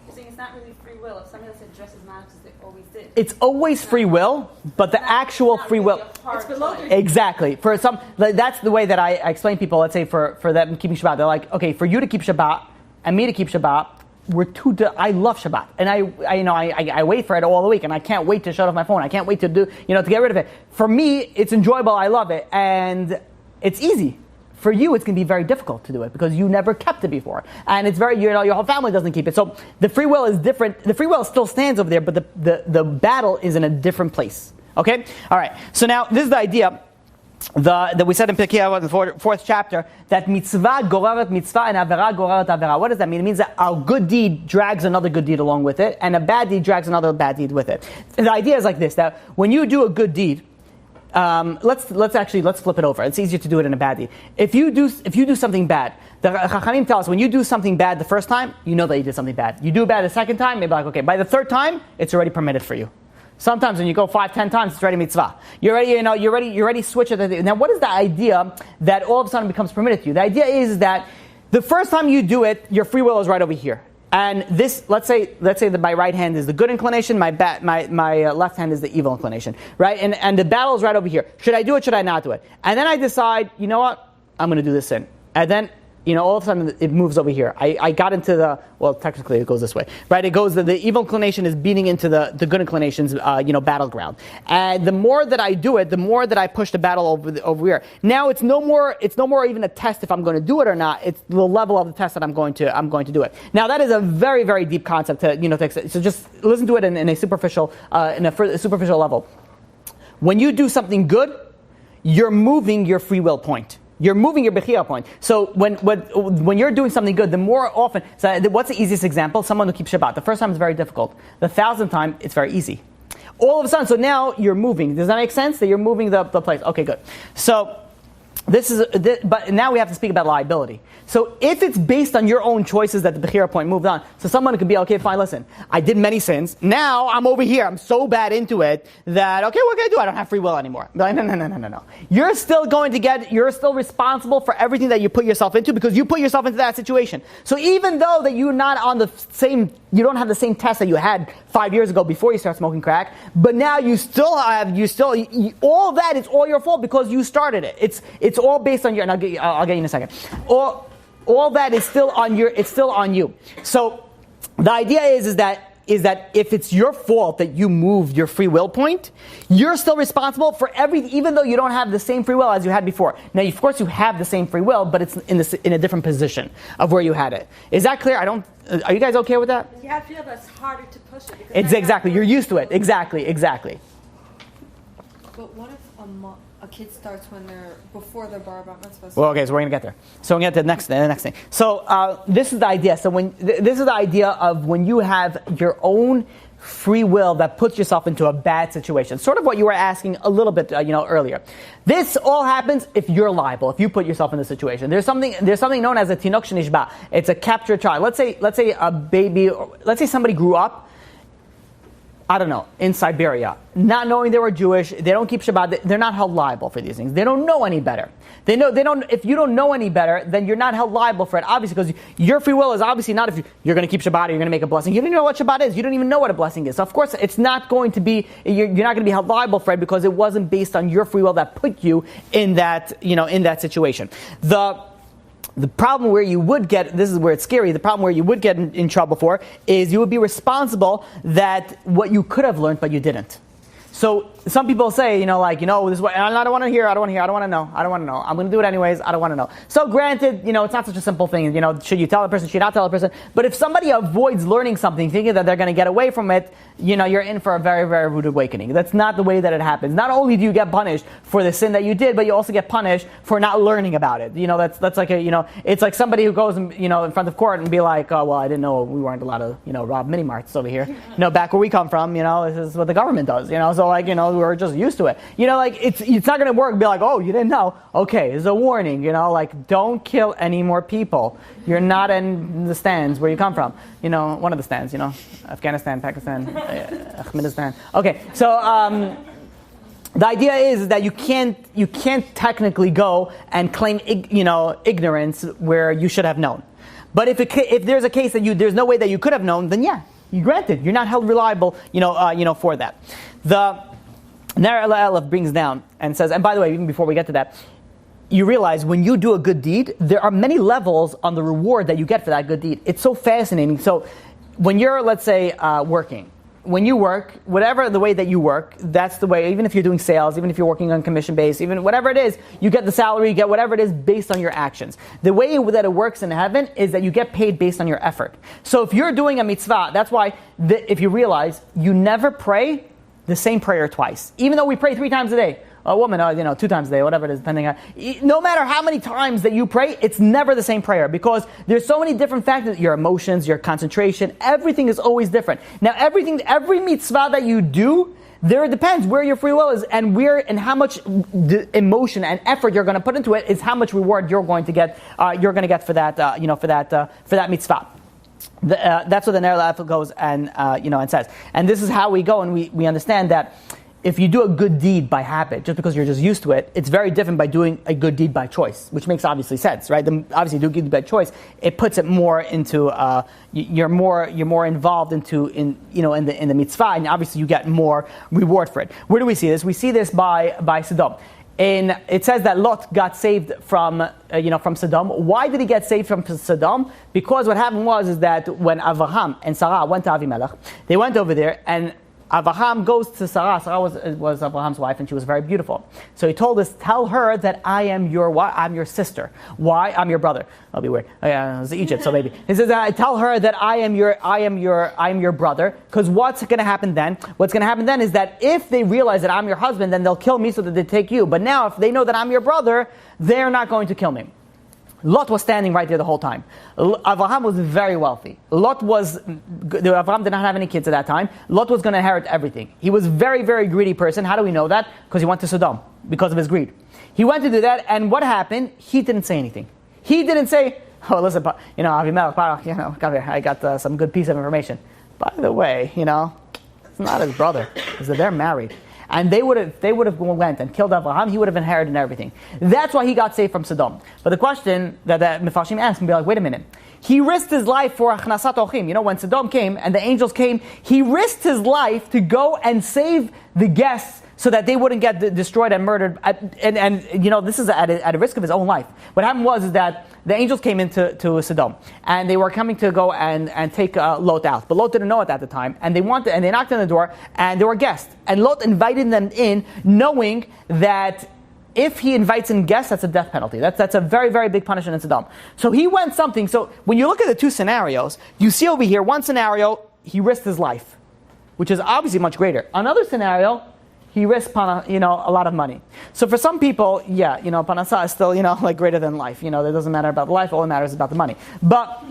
you're saying it's not really free will. If somebody else had dressed as modest as they always did. It's always free will, but the actual free will. It's below Exactly. For some, that's the way that I explain people. Let's say for them keeping Shabbat, they're like, okay, for you to keep Shabbat and me to keep Shabbat, I love Shabbat, and I wait for it all the week, and I can't wait to shut off my phone. I can't wait to to get rid of it. For me, it's enjoyable. I love it, and it's easy. For you, it's going to be very difficult to do it because you never kept it before, and it's very your whole family doesn't keep it. So the free will is different. The free will still stands over there, but the battle is in a different place. Okay, all right. So now this is the idea. That we said in Pirkei Avot in the fourth chapter, that mitzvah goraret mitzvah and avera goraret avera. What does that mean? It means that a good deed drags another good deed along with it, and a bad deed drags another bad deed with it. And the idea is like this: that when you do a good deed, let's flip it over. It's easier to do it in a bad deed. If you do something bad, the Chachamim tell us when you do something bad the first time, you know that you did something bad. You do bad the second time, maybe like okay, by the third time, it's already permitted for you. Sometimes when you go 5, 10 times, it's already mitzvah. You're already switch it. Now, what is the idea that all of a sudden becomes permitted to you? The idea is that the first time you do it, your free will is right over here. And this, let's say that my right hand is the good inclination, my left hand is the evil inclination, right? And the battle is right over here. Should I do it? Should I not do it? And then I decide, you know what? I'm going to do this sin. And then, all of a sudden it moves over here. I got into technically it goes this way, right? It goes, the evil inclination is beating into the good inclination's, battleground. And the more that I do it, the more that I push the battle over here. Now it's no more even a test if I'm going to do it or not. It's the level of the test that I'm going to do it. Now that is a very, very deep concept to, so just listen to it in a superficial level. When you do something good, you're moving your free will point. You're moving your bechira point. So when you're doing something good, the more often, so what's the easiest example? Someone who keeps Shabbat. The first time is very difficult. The 1,000th time, it's very easy. All of a sudden, so now you're moving. Does that make sense? That you're moving the place. Okay, good. So but now we have to speak about liability. So if it's based on your own choices that the bechira point moved on, so someone could be, okay, fine, listen, I did many sins. Now I'm over here. I'm so bad into it that, okay, what can I do? I don't have free will anymore. Like, no. You're still responsible for everything that you put yourself into because you put yourself into that situation. So even though that you're not on you don't have the same test that you had 5 years ago before you start smoking crack, but now all that is all your fault because you started it. It's all based on and I'll get you in a second. All that is still on you. So the idea is that if it's your fault that you moved your free will point, you're still responsible for everything, even though you don't have the same free will as you had before. Now, of course, you have the same free will, but it's in a different position of where you had it. Is that clear? Are you guys okay with that? Yeah, I feel that's harder to push it. It's exactly. You're used to it. Exactly. But what if a kid starts when they're before their bar mitzvah? Well, okay, so we're going to get there. So we're going to get to the next thing. So this is the idea. So this is the idea of when you have your own free will that puts yourself into a bad situation. Sort of what you were asking a little bit, earlier. This all happens if you're liable, if you put yourself in the situation. There's something known as a tinok shenishba. It's a captured child. Let's say a baby. Let's say somebody grew up, I don't know, in Siberia, not knowing they were Jewish, they don't keep Shabbat, they're not held liable for these things. They don't know any better. If you don't know any better, then you're not held liable for it, obviously, because your free will is obviously not if you're going to keep Shabbat or you're going to make a blessing. You don't even know what Shabbat is. You don't even know what a blessing is. So of course, it's not going to be, you're not going to be held liable for it because it wasn't based on your free will that put you in that situation. The problem where you would get, this is where it's scary, the problem where you would get in trouble for is you would be responsible that what you could have learned but you didn't. So some people say, this is what, I don't want to hear, I don't want to know. I'm going to do it anyways, I don't want to know. So granted, it's not such a simple thing, should you tell a person, should you not tell a person? But if somebody avoids learning something, thinking that they're going to get away from it, you're in for a very, very rude awakening. That's not the way that it happens. Not only do you get punished for the sin that you did, but you also get punished for not learning about it. That's like it's like somebody who goes in front of court and be like, oh, well, I didn't know we weren't allowed to, rob mini marts over here. Back where we come from, this is what the government does, so we're just used to it. It's not going to work. Be like, oh, you didn't know. Okay, it's a warning. Don't kill any more people. You're not in the stands where you come from. One of the stands. Afghanistan, Pakistan, Afghanistan. Okay, so the idea is that you can't technically go and claim ignorance where you should have known. But if there's a case that there's no way that you could have known, then yeah, granted, you're not held reliable. For that. The Ner Elef brings down and says, and by the way, even before we get to that, you realize when you do a good deed, there are many levels on the reward that you get for that good deed. It's so fascinating. So when you're, let's say, working, when you work, whatever the way that you work, that's the way, even if you're doing sales, even if you're working on commission base, even whatever it is, you get the salary, you get whatever it is based on your actions. The way that it works in heaven is that you get paid based on your effort. So if you're doing a mitzvah, that's why, if you realize, you never pray the same prayer twice. Even though we pray 3 times a day. A woman, 2 times a day, whatever it is, depending on. No matter how many times that you pray, it's never the same prayer because there's so many different factors. Your emotions, your concentration, everything is always different. Now, every mitzvah that you do, there it depends where your free will is and how much emotion and effort you're going to put into it is how much reward you're going to get. For that mitzvah. That's what the Ner La'Efel goes and and says. And this is how we go, and we understand that if you do a good deed by habit, just because you're just used to it, it's very different by doing a good deed by choice, which makes obviously sense, right? Obviously, do good deed by choice, it puts it more into you're more involved in the mitzvah, and obviously you get more reward for it. Where do we see this? We see this by Sodom. It says that Lot got saved from Sodom. Why did he get saved from Sodom? Because what happened was that when Avraham and Sarah went to Avimelech, they went over there, and Avraham goes to Sarah. Sarah was Avraham's wife, and she was very beautiful. So he told us, "Tell her that I'm your sister. Why? I'm your brother." That'll be weird. Oh, yeah, it was Egypt, so maybe he says, "Tell her that I am your brother." Because what's going to happen then? What's going to happen then is that if they realize that I'm your husband, then they'll kill me so that they take you. But now, if they know that I'm your brother, they're not going to kill me. Lot was standing right there the whole time. Avraham was very wealthy. Avraham did not have any kids at that time. Lot was going to inherit everything. He was a very, very greedy person. How do we know that? Because he went to Sodom, because of his greed. He went to do that, and what happened? He didn't say anything. He didn't say, "Oh, listen, Avimelech, come here, I got some good piece of information. By the way, it's not his brother, because they're married." And they would have went and killed Avraham, he would have inherited everything. That's why he got saved from Sodom. But the question that Mefarshim asked can be like, wait a minute. He risked his life for Achnasat Ochim. When Sodom came and the angels came, he risked his life to go and save the guests so that they wouldn't get destroyed and murdered. And this is at a risk of his own life. What happened was that the angels came into Sodom, and they were coming to go and take Lot out. But Lot didn't know it at the time, and they knocked on the door, and there were guests. And Lot invited them in, knowing that if he invites in guests, that's a death penalty. That's a very, very big punishment in Sodom. So he went something. So when you look at the two scenarios, you see over here, one scenario, he risked his life, which is obviously much greater. Another scenario, he risked a lot of money. So for some people, panasa is still, greater than life. It doesn't matter about the life, all that matters is about the money. But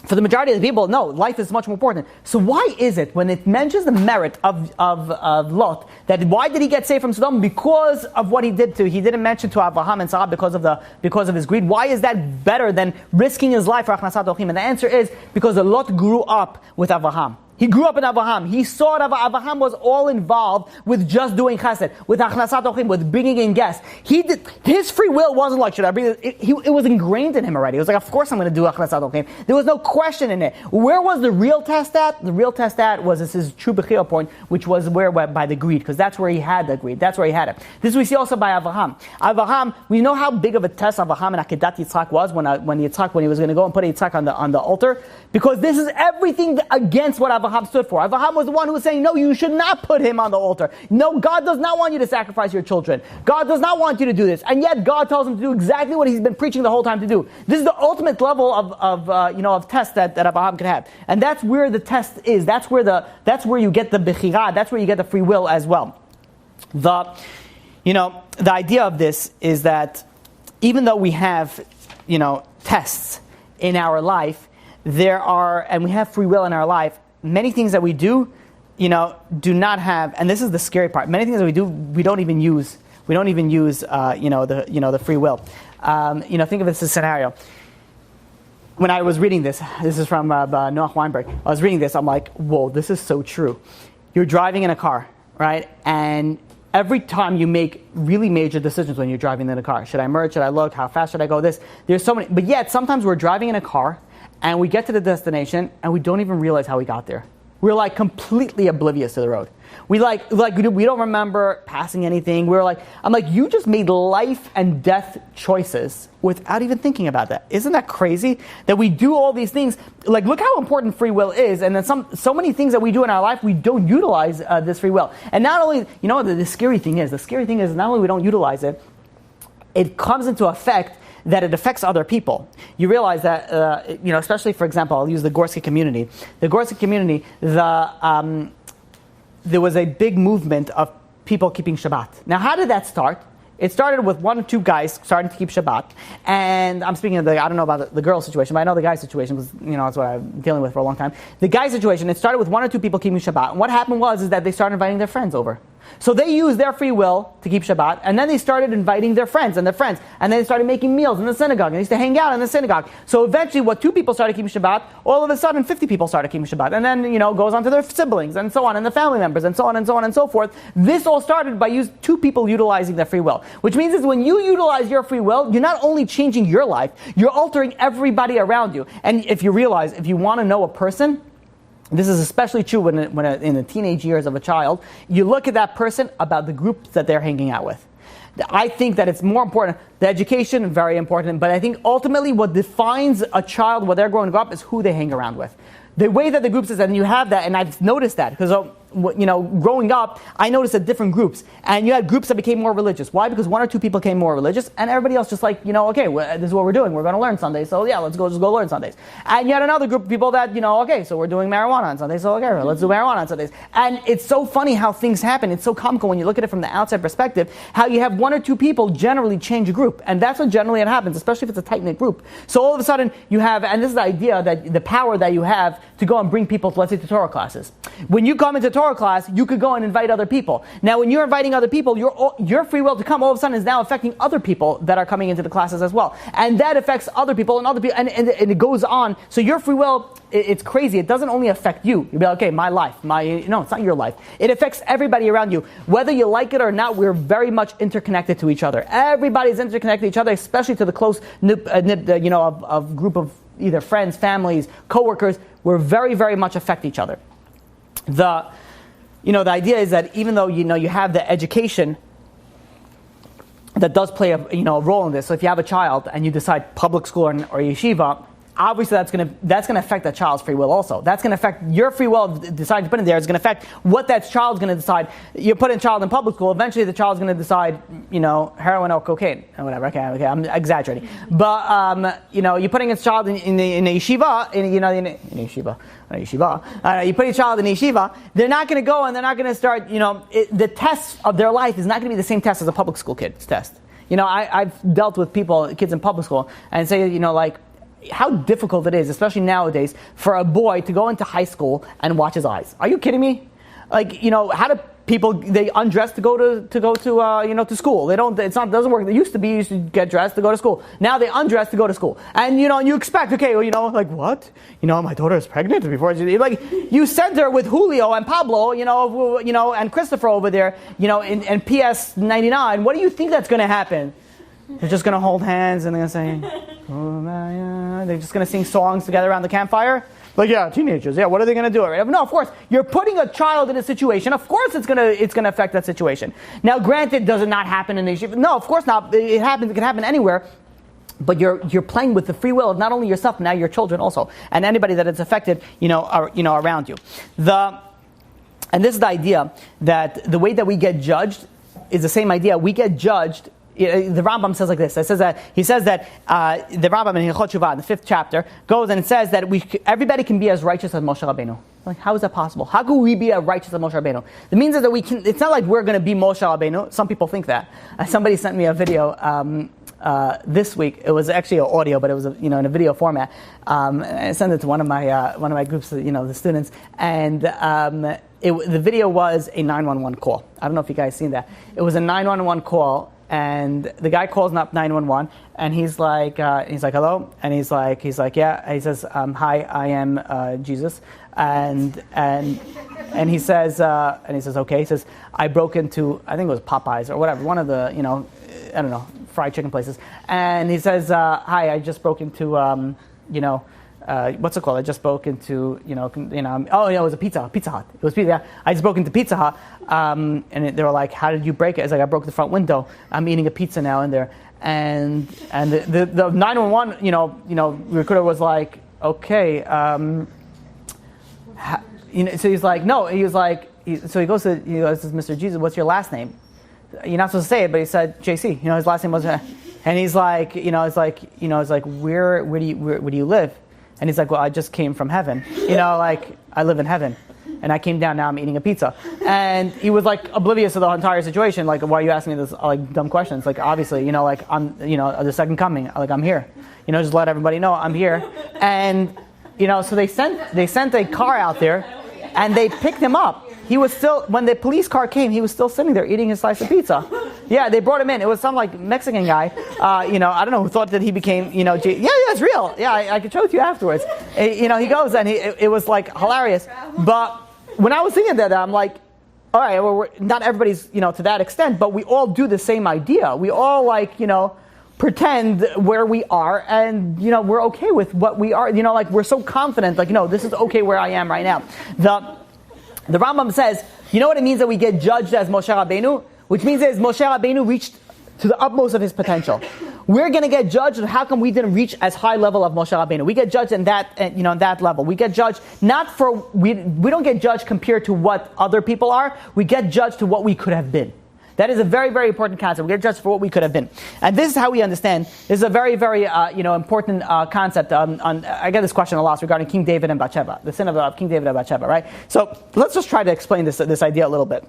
for the majority of the people, no, life is much more important. So why is it, when it mentions the merit of Lot, that why did he get saved from Sodom? Because of what he did he didn't mention to Avraham and Sarah because of his greed. Why is that better than risking his life for Achnasat Ochim? And the answer is because Lot grew up with Avraham. He grew up in Avraham. He saw that Avraham was all involved with just doing chesed, with achnasat ochim, with bringing in guests. His free will wasn't like, should I bring this? It was ingrained in him already. It was like, of course I'm going to do achnasat ochim. There was no question in it. Where was the real test at? The real test at was his true bechira point, which was by the greed, because that's where he had the greed. That's where he had it. This we see also by Avraham. Avraham, we know how big of a test Avraham and Akedat Yitzchak was when he was going to go and put Yitzchak on the altar, because this is everything against what Avraham stood for. Avraham was the one who was saying, no, you should not put him on the altar. No, God does not want you to sacrifice your children. God does not want you to do this. And yet God tells him to do exactly what he's been preaching the whole time to do. This is the ultimate level of test that Avraham could have. And that's where the test is. That's where you get the bechira. That's where you get the free will as well. The idea of this is that even though we have, tests in our life, and we have free will in our life, many things that we do, do not have, and this is the scary part. Many things that we do, we don't even use. We don't even use, the free will. Think of this as a scenario. When I was reading this is from Noach Weinberg. I was reading this. I'm like, whoa, this is so true. You're driving in a car, right? And every time you make really major decisions when you're driving in a car. Should I merge? Should I look? How fast should I go? There's so many. But yet, sometimes we're driving in a car, and we get to the destination, and we don't even realize how we got there. We're like completely oblivious to the road. We we don't remember passing anything. I'm like, you just made life and death choices without even thinking about that. Isn't that crazy? That we do all these things. Like, look how important free will is, and then so many things that we do in our life, we don't utilize this free will. And not only, the scary thing is not only we don't utilize it, it comes into effect that it affects other people. You realize that, especially, for example, I'll use the Gorski community. The Gorski community, there was a big movement of people keeping Shabbat. Now, how did that start? It started with one or two guys starting to keep Shabbat. And I'm speaking of I don't know about the girl situation, but I know the guy situation was, that's what I'm dealing with for a long time. The guy situation, it started with one or two people keeping Shabbat. And what happened is that they started inviting their friends over. So they used their free will to keep Shabbat, and then they started inviting their friends, and then they started making meals in the synagogue, and they used to hang out in the synagogue. So eventually, what 2 people started keeping Shabbat, all of a sudden 50 people started keeping Shabbat, and then, goes on to their siblings, and so on, and the family members, and so on, and so on, and so forth. This all started by 2 people utilizing their free will. Which means is when you utilize your free will, you're not only changing your life, you're altering everybody around you. And if you realize, if you want to know a person, this is especially true when in the teenage years of a child, you look at that person about the groups that they're hanging out with. I think that it's more important. The education, very important, but I think ultimately what defines a child when they're growing up is who they hang around with. The way that the groups is, and you have that, and I've noticed that, because growing up, I noticed that different groups, and you had groups that became more religious. Why? Because 1 or 2 people became more religious, and everybody else just like, okay, this is what we're doing. We're going to learn Sundays, so yeah, let's just go learn Sundays. And you had another group of people that, okay, so we're doing marijuana on Sundays, so okay, let's do marijuana on Sundays. And it's so funny how things happen. It's so comical when you look at it from the outside perspective, how you have 1 or 2 people generally change a group, and that's what generally it happens, especially if it's a tight-knit group. So all of a sudden, you have, and this is the idea that the power that you have to go and bring people, let's say, to Torah classes. When you come into Torah class, you could go and invite other people. Now, when you're inviting other people, your free will to come all of a sudden is now affecting other people that are coming into the classes as well. And that affects other people and other people, and it goes on. So your free will, it's crazy. It doesn't only affect you. You'll be like, okay, my life. No, it's not your life. It affects everybody around you. Whether you like it or not, we're very much interconnected to each other. Everybody's interconnected to each other, especially to the close of group of either friends, families, coworkers. We're very, very much affect each other. The idea is that even though you have the education that does play a role in this. So if you have a child and you decide public school or yeshiva, obviously that's going to affect that child's free will also. That's going to affect your free will of deciding to put it there. It's going to affect what that child's going to decide. You put a child in public school, eventually the child's going to decide, heroin or cocaine or whatever. Okay, I'm exaggerating. But, you're putting a child in a yeshiva, you put your child in a yeshiva, they're not going to go and they're not going to start, the test of their life is not going to be the same test as a public school kid's test. I've dealt with kids in public school, and say, how difficult it is, especially nowadays, for a boy to go into high school and watch his eyes. Are you kidding me? How do people, they undress to go to school? They don't. Doesn't work. It used to be you used to get dressed to go to school. Now they undress to go to school, and you expect, okay, what? My daughter is pregnant before you sent her with Julio and Pablo, and Christopher over there, in PS 99. What do you think that's going to happen? They're just going to hold hands and they're going to say, they're just going to sing songs together around the campfire? Teenagers. Yeah, what are they going to do? Right? No, of course, you're putting a child in a situation. Of course, it's going to affect that situation. Now, granted, does it not happen in the yeshiva? No, of course not. It happens. It can happen anywhere. But you're playing with the free will of not only yourself, but now your children also, and anybody that is affected, around you. And this is the idea that the way that we get judged is the same idea. We get judged. The Rambam says like this. He says that the Rambam in Hilchot Shuvah, in the 5th chapter, goes and it says that everybody can be as righteous as Moshe Rabbeinu. How is that possible? How can we be as righteous as Moshe Rabbeinu? It means that we can. It's not like we're going to be Moshe Rabbeinu. Some people think that. Somebody sent me a video this week. It was actually an audio, but it was in a video format. I sent it to one of my groups, the students, and the video was a 911 call. I don't know if you guys seen that. It was a 911 call. And the guy calls up 911, and he's like, hello, and he's like, yeah. And he says, hi, I am Jesus, and he says, okay. He says, I broke into, I think it was Popeyes or whatever, one of the, I don't know, fried chicken places, and he says, hi, I just broke into, what's it called? I just broke into, it was a Pizza Hut. It was pizza. Yeah. I just broke into Pizza Hut, and they were like, "How did you break it?" It's like, "I broke the front window. I'm eating a pizza now in there." And the 911, recruiter was like, "Okay," so he's like, "No," so he goes, "This is Mr. Jesus. What's your last name?" You're not supposed to say it, but he said JC. His last name was, and he's like, where do you live? And he's like, well, I just came from heaven. I live in heaven. And I came down, now I'm eating a pizza. And he was oblivious to the entire situation. Why are you asking me this dumb questions? Obviously, I'm, the second coming. I'm here. Just let everybody know I'm here. And, so they sent a car out there and they picked him up. he was still, when the police car came, he was still sitting there eating his slice of pizza. Yeah, they brought him in. It was some like Mexican guy, I don't know, who thought that he became, yeah, it's real. Yeah, I can show it to you afterwards. He goes and it was like hilarious. But when I was thinking that, I'm like, all right, well, not everybody's, to that extent, but we all do the same idea. We all pretend where we are, and we're okay with what we are. We're so confident, this is okay where I am right now. The Rambam says, you know what it means that we get judged as Moshe Rabbeinu? Which means that Moshe Rabbeinu reached to the utmost of his potential. We're going to get judged on how come we didn't reach as high level of Moshe Rabbeinu. We get judged in that, that level. We get judged not for, we don't get judged compared to what other people are. We get judged to what we could have been. That is a very, very important concept. We get judged for what we could have been. And this is how we understand. This is a very, very, important concept. I get this question a lot regarding King David and Bathsheba, the sin of King David and Bathsheba, right? So let's just try to explain this idea a little bit.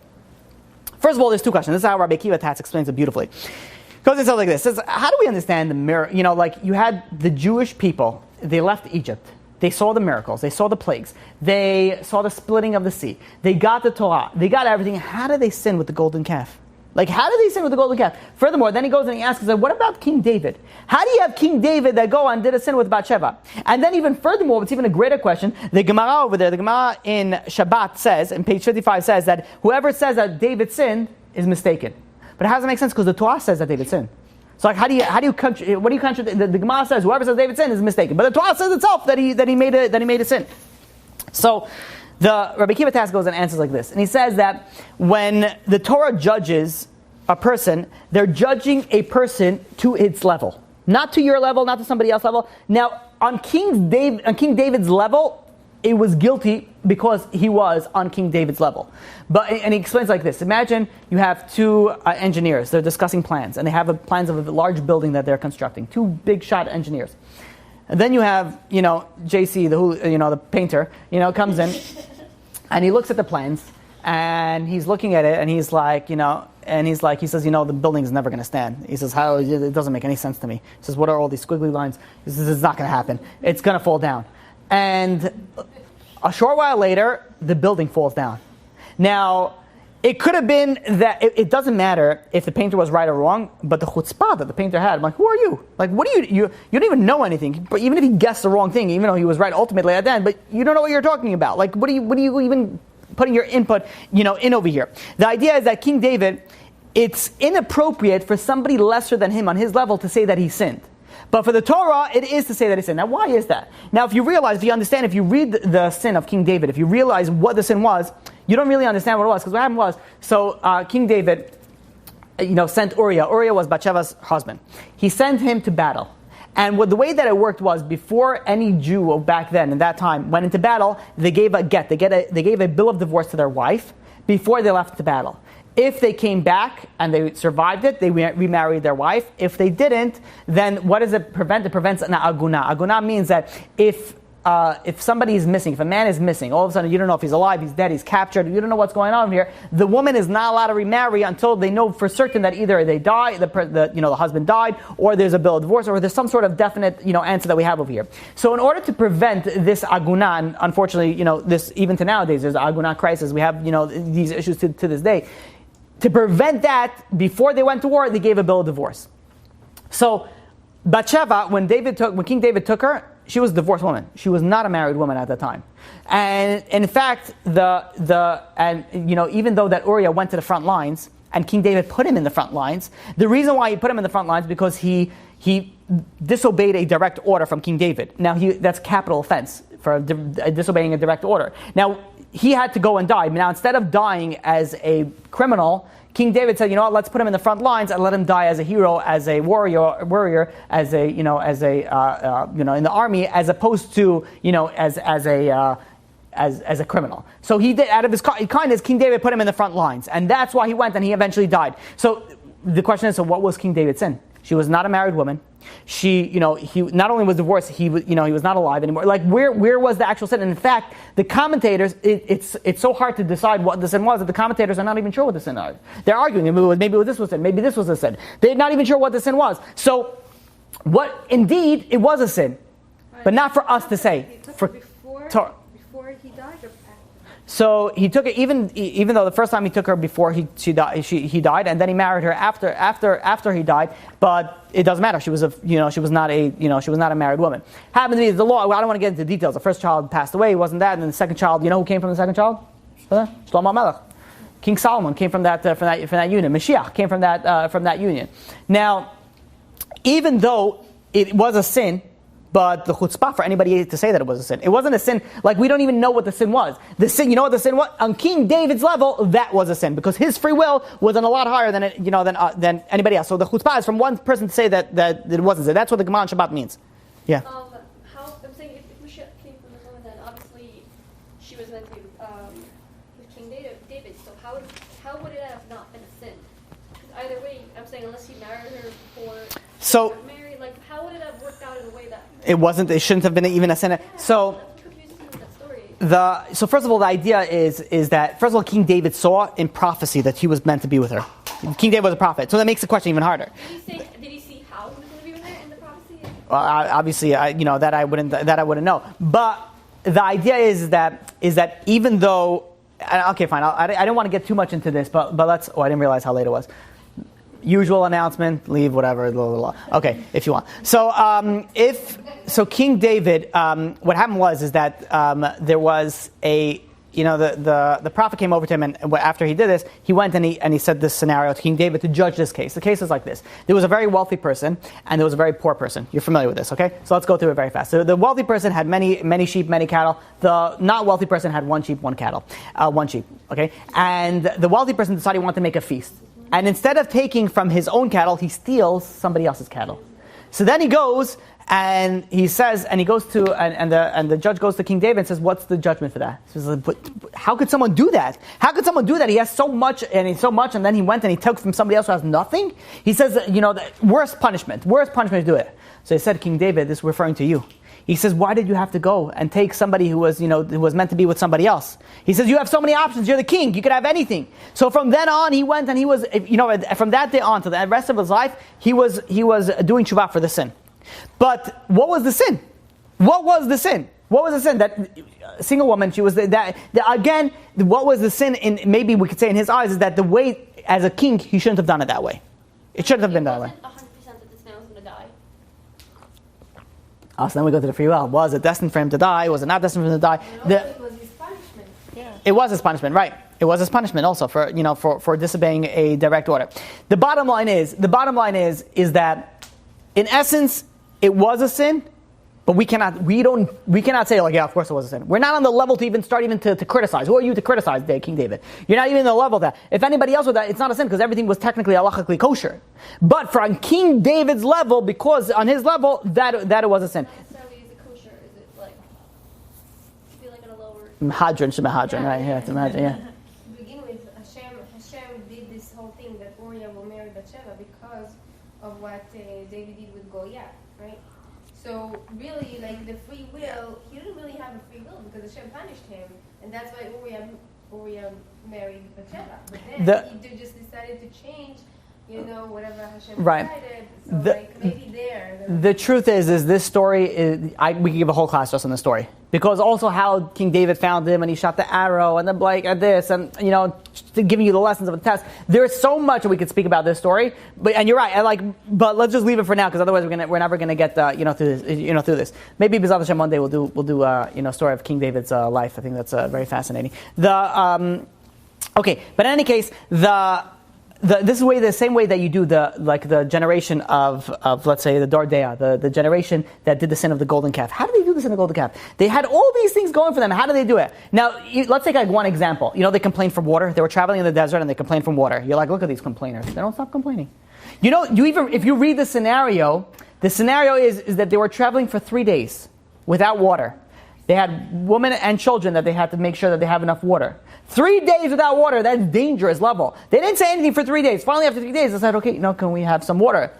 First of all, there's two questions. This is how Rabbi Akiva Tatz explains it beautifully. It goes something like this. It says, how do we understand the mirror? You had the Jewish people. They left Egypt. They saw the miracles. They saw the plagues. They saw the splitting of the sea. They got the Torah. They got everything. How did they sin with the golden calf? How did they sin with the golden calf? Furthermore, then he goes and he asks, what about King David? How do you have King David that go and did a sin with Bathsheba? And then even furthermore, it's even a greater question. The Gemara over there, the Gemara in Shabbat says, in page 55 says that whoever says that David sinned is mistaken. But how does it make sense? Because the Torah says that David sinned. So what do you contradict? The Gemara says whoever says David sinned is mistaken. But the Torah says itself that he made a sin. So the Rabbi Akiva Tatz goes and answers like this. And he says that when the Torah judges a person, they're judging a person to its level. Not to your level, not to somebody else's level. Now, on King David's level, it was guilty because he was on King David's level. And he explains like this. Imagine you have two engineers. They're discussing plans. And they have plans of a large building that they're constructing. Two big shot engineers. And then you have, JC, the painter, comes in and he looks at the plans and he's looking at it and he's like, he says, the building is never going to stand. He says, how? It doesn't make any sense to me. He says, what are all these squiggly lines? He says, it's not going to happen. It's going to fall down. And a short while later, the building falls down. Now, it could have been that it doesn't matter if the painter was right or wrong, but the chutzpah that the painter had, I'm like, who are you? What do you don't even know anything. But even if he guessed the wrong thing, even though he was right ultimately at the end, but you don't know what you're talking about. What are you even putting your input, in over here? The idea is that King David, it's inappropriate for somebody lesser than him on his level to say that he sinned. But for the Torah, it is to say that he sinned. Now, why is that? Now, if you understand, if you read the sin of King David, if you realize what the sin was, you don't really understand what it was. Because what happened was, King David, sent Uriah. Uriah was Bathsheba's husband. He sent him to battle. And the way that it worked was, before any Jew back then, in that time, went into battle, they gave a get. They gave a bill of divorce to their wife before they left the battle. If they came back and they survived it, they remarried their wife. If they didn't, then what does it prevent? It prevents an aguna. Aguna means that if somebody is missing, if a man is missing, all of a sudden you don't know if he's alive, he's dead, he's captured, you don't know what's going on here, the woman is not allowed to remarry until they know for certain that either they die, the husband died, or there's a bill of divorce, or there's some sort of definite answer that we have over here. So in order to prevent this aguna, and unfortunately, this even to nowadays, there's an aguna crisis, we have these issues to this day. To prevent that, before they went to war, they gave a bill of divorce. So Bathsheba, when King David took her, she was a divorced woman. She was not a married woman at that time. And in fact, even though that Uriah went to the front lines, and King David put him in the front lines, the reason why he put him in the front lines because he disobeyed a direct order from King David. Now that's capital offense for disobeying a direct order. Now he had to go and die. Now instead of dying as a criminal, King David said, let's put him in the front lines and let him die as a hero, as a warrior, as a in the army, as opposed to as a criminal. So he did, out of his kindness, King David put him in the front lines, and that's why he went and he eventually died. So the question is, so what was King David's sin? She was not a married woman. He not only was divorced, he was not alive anymore. Where was the actual sin? And in fact, the commentators, it's so hard to decide what the sin was that the commentators are not even sure what the sin is. They're arguing, maybe this was sin, maybe this was a sin. They're not even sure what the sin was. So, indeed, it was a sin, but not for us to say. Before he died or after? So he took it even though the first time he took her before he died, and then he married her after he died. But it doesn't matter. She was not a married woman. Happened to be the law. I don't want to get into details. The first child passed away. He wasn't that, and then the second child. You know who came from the second child? Shlomo Melech. King Solomon came from that union. Mashiach came from that union. Now, even though it was a sin. But the chutzpah for anybody to say that it was a sin. It wasn't a sin. Like, we don't even know what the sin was. The sin, you know what the sin was? On King David's level, that was a sin. Because his free will was a lot higher than anybody else. So the chutzpah is from one person to say that it wasn't sin. That's what the Gemara on Shabbat means. Yeah. I'm saying if Mashiach came from this woman, then obviously she was meant to be with King David. So how would it have not been a sin? Because either way, I'm saying unless he married her before So married, like how would it have worked out in a way that it shouldn't have been even a sin. So first of all, the idea is that first of all, King David saw in prophecy that he was meant to be with her. King David was a prophet, so that makes the question even harder. Did he see how he was going to be with her in the prophecy? Well, obviously, that I wouldn't know. But the idea is that even though, okay, fine, I didn't want to get too much into this, but let's. Oh, I didn't realize how late it was. Usual announcement, leave, whatever, blah, blah, blah. Okay, if you want. So, King David, what happened was that there was the prophet came over to him, and after he did this, he went and he said this scenario to King David to judge this case. The case is like this: there was a very wealthy person, and there was a very poor person. You're familiar with this, okay? So let's go through it very fast. So the wealthy person had many sheep, many cattle. The not wealthy person had one sheep, one sheep, okay? And the wealthy person decided he wanted to make a feast. And instead of taking from his own cattle, he steals somebody else's cattle. So then he goes and he says, and the judge goes to King David and says, "What's the judgment for that?" He says, "But how could someone do that? How could someone do that? He has so much, and then he went and he took from somebody else who has nothing." He says, the worst punishment to do it. So he said, "King David, this is referring to you." He says, "Why did you have to go and take somebody who was meant to be with somebody else?" He says, "You have so many options. You're the king. You could have anything." So from then on, he went and he was, from that day on to the rest of his life, he was doing tshuva for the sin. But what was the sin? What was the sin? What was the sin? That single woman, she was again. What was the sin? In maybe we could say in his eyes is that the way as a king he shouldn't have done it that way. It shouldn't have been that way. 100% that this man was going to die. So then we go to the free will. Was it destined for him to die? Was it not destined for him to die? It was his punishment. Yeah. It was his punishment, right? It was his punishment also for disobeying a direct order. The bottom line is that in essence it was a sin, but we cannot say like, yeah, of course it was a sin. We're not on the level to even start to criticize. Who are you to criticize King David? You're not even on the level of that. If anybody else was that, it's not a sin because everything was technically halachically kosher. But for on King David's level, because on his level, that it was a sin. Not necessarily is it kosher. Is it like feeling in a lower? Mahadran, right? Yeah, it's Mahadran, yeah. To begin with, Hashem did this whole thing that Uriah will marry Bathsheba because of what David did with Goliath, right? So really, like the free will, he didn't really have a free will because Hashem punished him, and that's why Uriah married Bathsheba. But then he just decided to change, whatever Hashem decided. So maybe the truth is this story we could give a whole class just on the story, because also how King David found him and he shot the arrow and then this and giving you the lessons of the test. There's so much that we could speak about this story, and you're right. But let's just leave it for now because otherwise we're never going to get through this. Maybe B'ezrat Hashem one day we'll do story of King David's life. I think that's very fascinating. Okay, but in any case this is the same way that you do the generation of let's say the Dordea, the generation that did the sin of the golden calf. How did they do the sin of the golden calf? They had all these things going for them. How did they do it? Now, let's take one example. They complained from water. They were traveling in the desert and they complained from water. You're like, look at these complainers. They don't stop complaining. If you read the scenario is that they were traveling for 3 days without water. They had women and children that they had to make sure that they have enough water. 3 days without water, that's dangerous level. They didn't say anything for 3 days. Finally, after 3 days, they said, okay, can we have some water?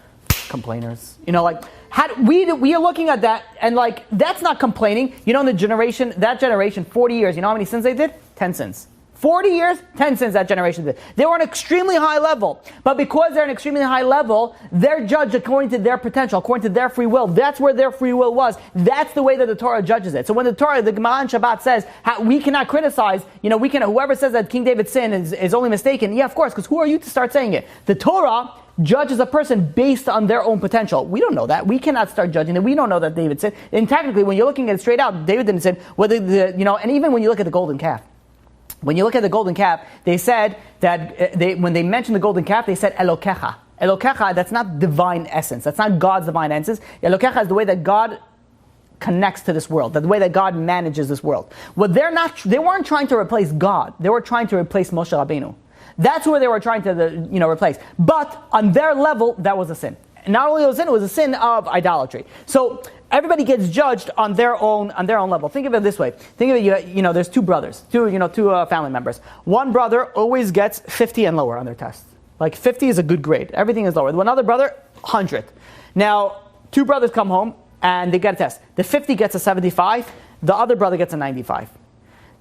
Complainers. We are looking at that, and that's not complaining. In that generation, 40 years, you know how many sins they did? 10 sins. 40 years, 10 sins that generation did. They were on an extremely high level. But because they're on an extremely high level, they're judged according to their potential, according to their free will. That's where their free will was. That's the way that the Torah judges it. So when the Torah, the Gemara in Shabbat says, we cannot criticize, whoever says that King David's sin is only mistaken, yeah, of course, because who are you to start saying it? The Torah judges a person based on their own potential. We don't know that. We cannot start judging it. We don't know that David sinned. And technically, when you're looking at it straight out, David didn't sin. And even when you look at the golden calf, when you look at the golden calf, they said that when they mentioned the golden calf, they said Elokecha. Elokecha, that's not divine essence. That's not God's divine essence. Elokecha is the way that God connects to this world, the way that God manages this world. They weren't trying to replace God. They were trying to replace Moshe Rabbeinu. That's where they were trying to replace. But on their level, that was a sin. And not only was it was a sin of idolatry. So everybody gets judged on their own level. Think of it this way. Think of it, there's two brothers, two family members. One brother always gets 50 and lower on their test. Like 50 is a good grade. Everything is lower. One other brother, 100. Now, two brothers come home and they get a test. The 50 gets a 75. The other brother gets a 95.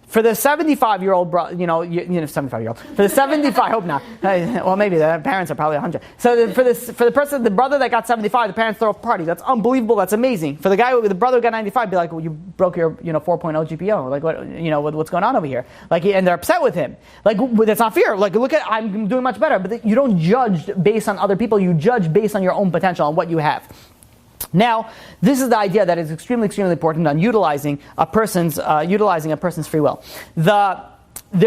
For the 75-year-old, 75-year-old. For the 75, I hope not. Well, maybe the parents are probably 100. So the brother that got 75, the parents throw a party. That's unbelievable. That's amazing. For the brother who got 95, be like, well, you broke your 4.0 GPO. Like what? What's going on over here? And they're upset with him. That's not fair. Look at, I'm doing much better. But you don't judge based on other people. You judge based on your own potential and what you have. Now, this is the idea that is extremely, extremely important on utilizing a person's free will. There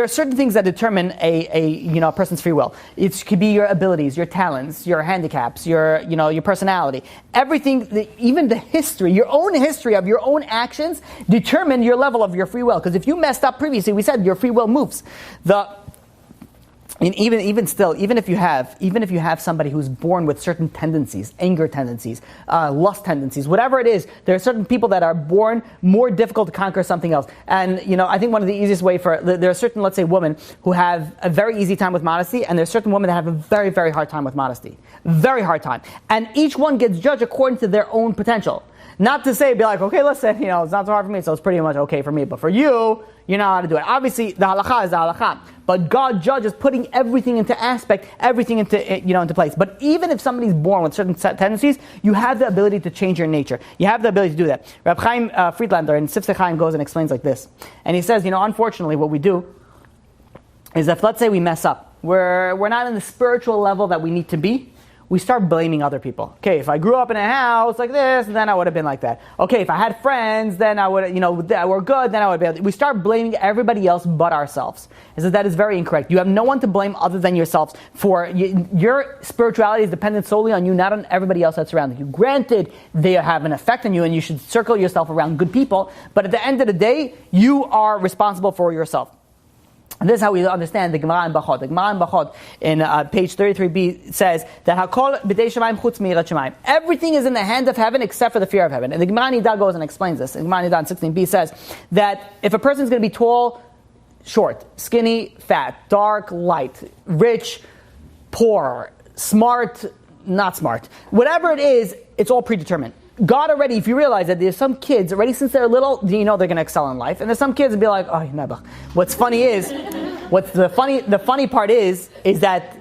are certain things that determine a person's free will. It could be your abilities, your talents, your handicaps, your personality. Everything, even the history, your own history of your own actions determine your level of your free will. Because if you messed up previously, we said your free will moves. And even if you have somebody who's born with certain tendencies, anger tendencies, lust tendencies, whatever it is, there are certain people that are born more difficult to conquer something else. And I think one of the easiest there are certain, let's say, women who have a very easy time with modesty, and there are certain women that have a very, very hard time with modesty, very hard time. And each one gets judged according to their own potential. Not to say, be like, okay, listen, it's not so hard for me, so it's pretty much okay for me. But for you, you know how to do it. Obviously, the halakha is the halakha. But God judges putting everything into aspect, everything into place. But even if somebody's born with certain tendencies, you have the ability to change your nature. You have the ability to do that. Reb Chaim Friedlander in Sifsei Chaim goes and explains like this. And he says, unfortunately, what we do is if, let's say, we mess up, we're not in the spiritual level that we need to be, we start blaming other people. Okay, if I grew up in a house like this, then I would have been like that. Okay, if I had friends, then I would, we're good, then I would be. We start blaming everybody else but ourselves. He says that is very incorrect. You have no one to blame other than yourselves. For your spirituality is dependent solely on you, not on everybody else that's around you. Granted, they have an effect on you, and you should circle yourself around good people. But at the end of the day, you are responsible for yourself. And this is how we understand the Gemara in Bachot. The Gemara in Bachot in page 33b says that Hakol b'dei Shemayim chutz mi'irat Shemayim. Everything is in the hand of heaven except for the fear of heaven. And the Gemara Nida goes and explains this. The Gemara Nida in 16b says that if a person is going to be tall, short, skinny, fat, dark, light, rich, poor, smart, not smart, whatever it is, it's all predetermined. God already, if you realize that there's some kids already since they're little, they're going to excel in life, and there's some kids that be like, oh, never. What's funny is, the funny part is that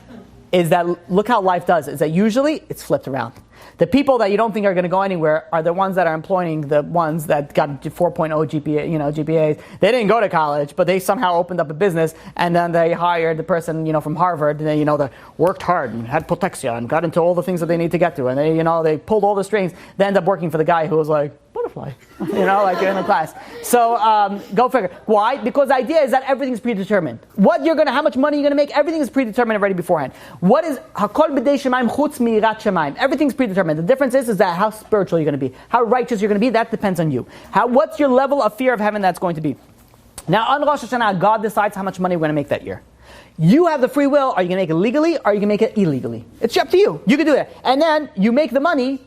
look how life does. Is that usually it's flipped around. The people that you don't think are going to go anywhere are the ones that are employing the ones that got 4.0 GPAs. They didn't go to college, but they somehow opened up a business, and then they hired the person, from Harvard, and they, that worked hard and had potexia and got into all the things that they need to get to, and they pulled all the strings. They end up working for the guy who was like, butterfly, like in the class. So go figure. Why? Because the idea is that everything's predetermined. How much money you're going to make, everything is predetermined already beforehand. What is Hakol b'dei Shemayim chutz mi'irat Shemayim? Everything's predetermined. The difference is that how spiritual you're going to be, how righteous you're going to be. That depends on you. What's your level of fear of heaven that's going to be? Now on Rosh Hashanah, God decides how much money we're going to make that year. You have the free will. Are you going to make it legally, or are you going to make it illegally? It's up to you. You can do that, and then you make the money.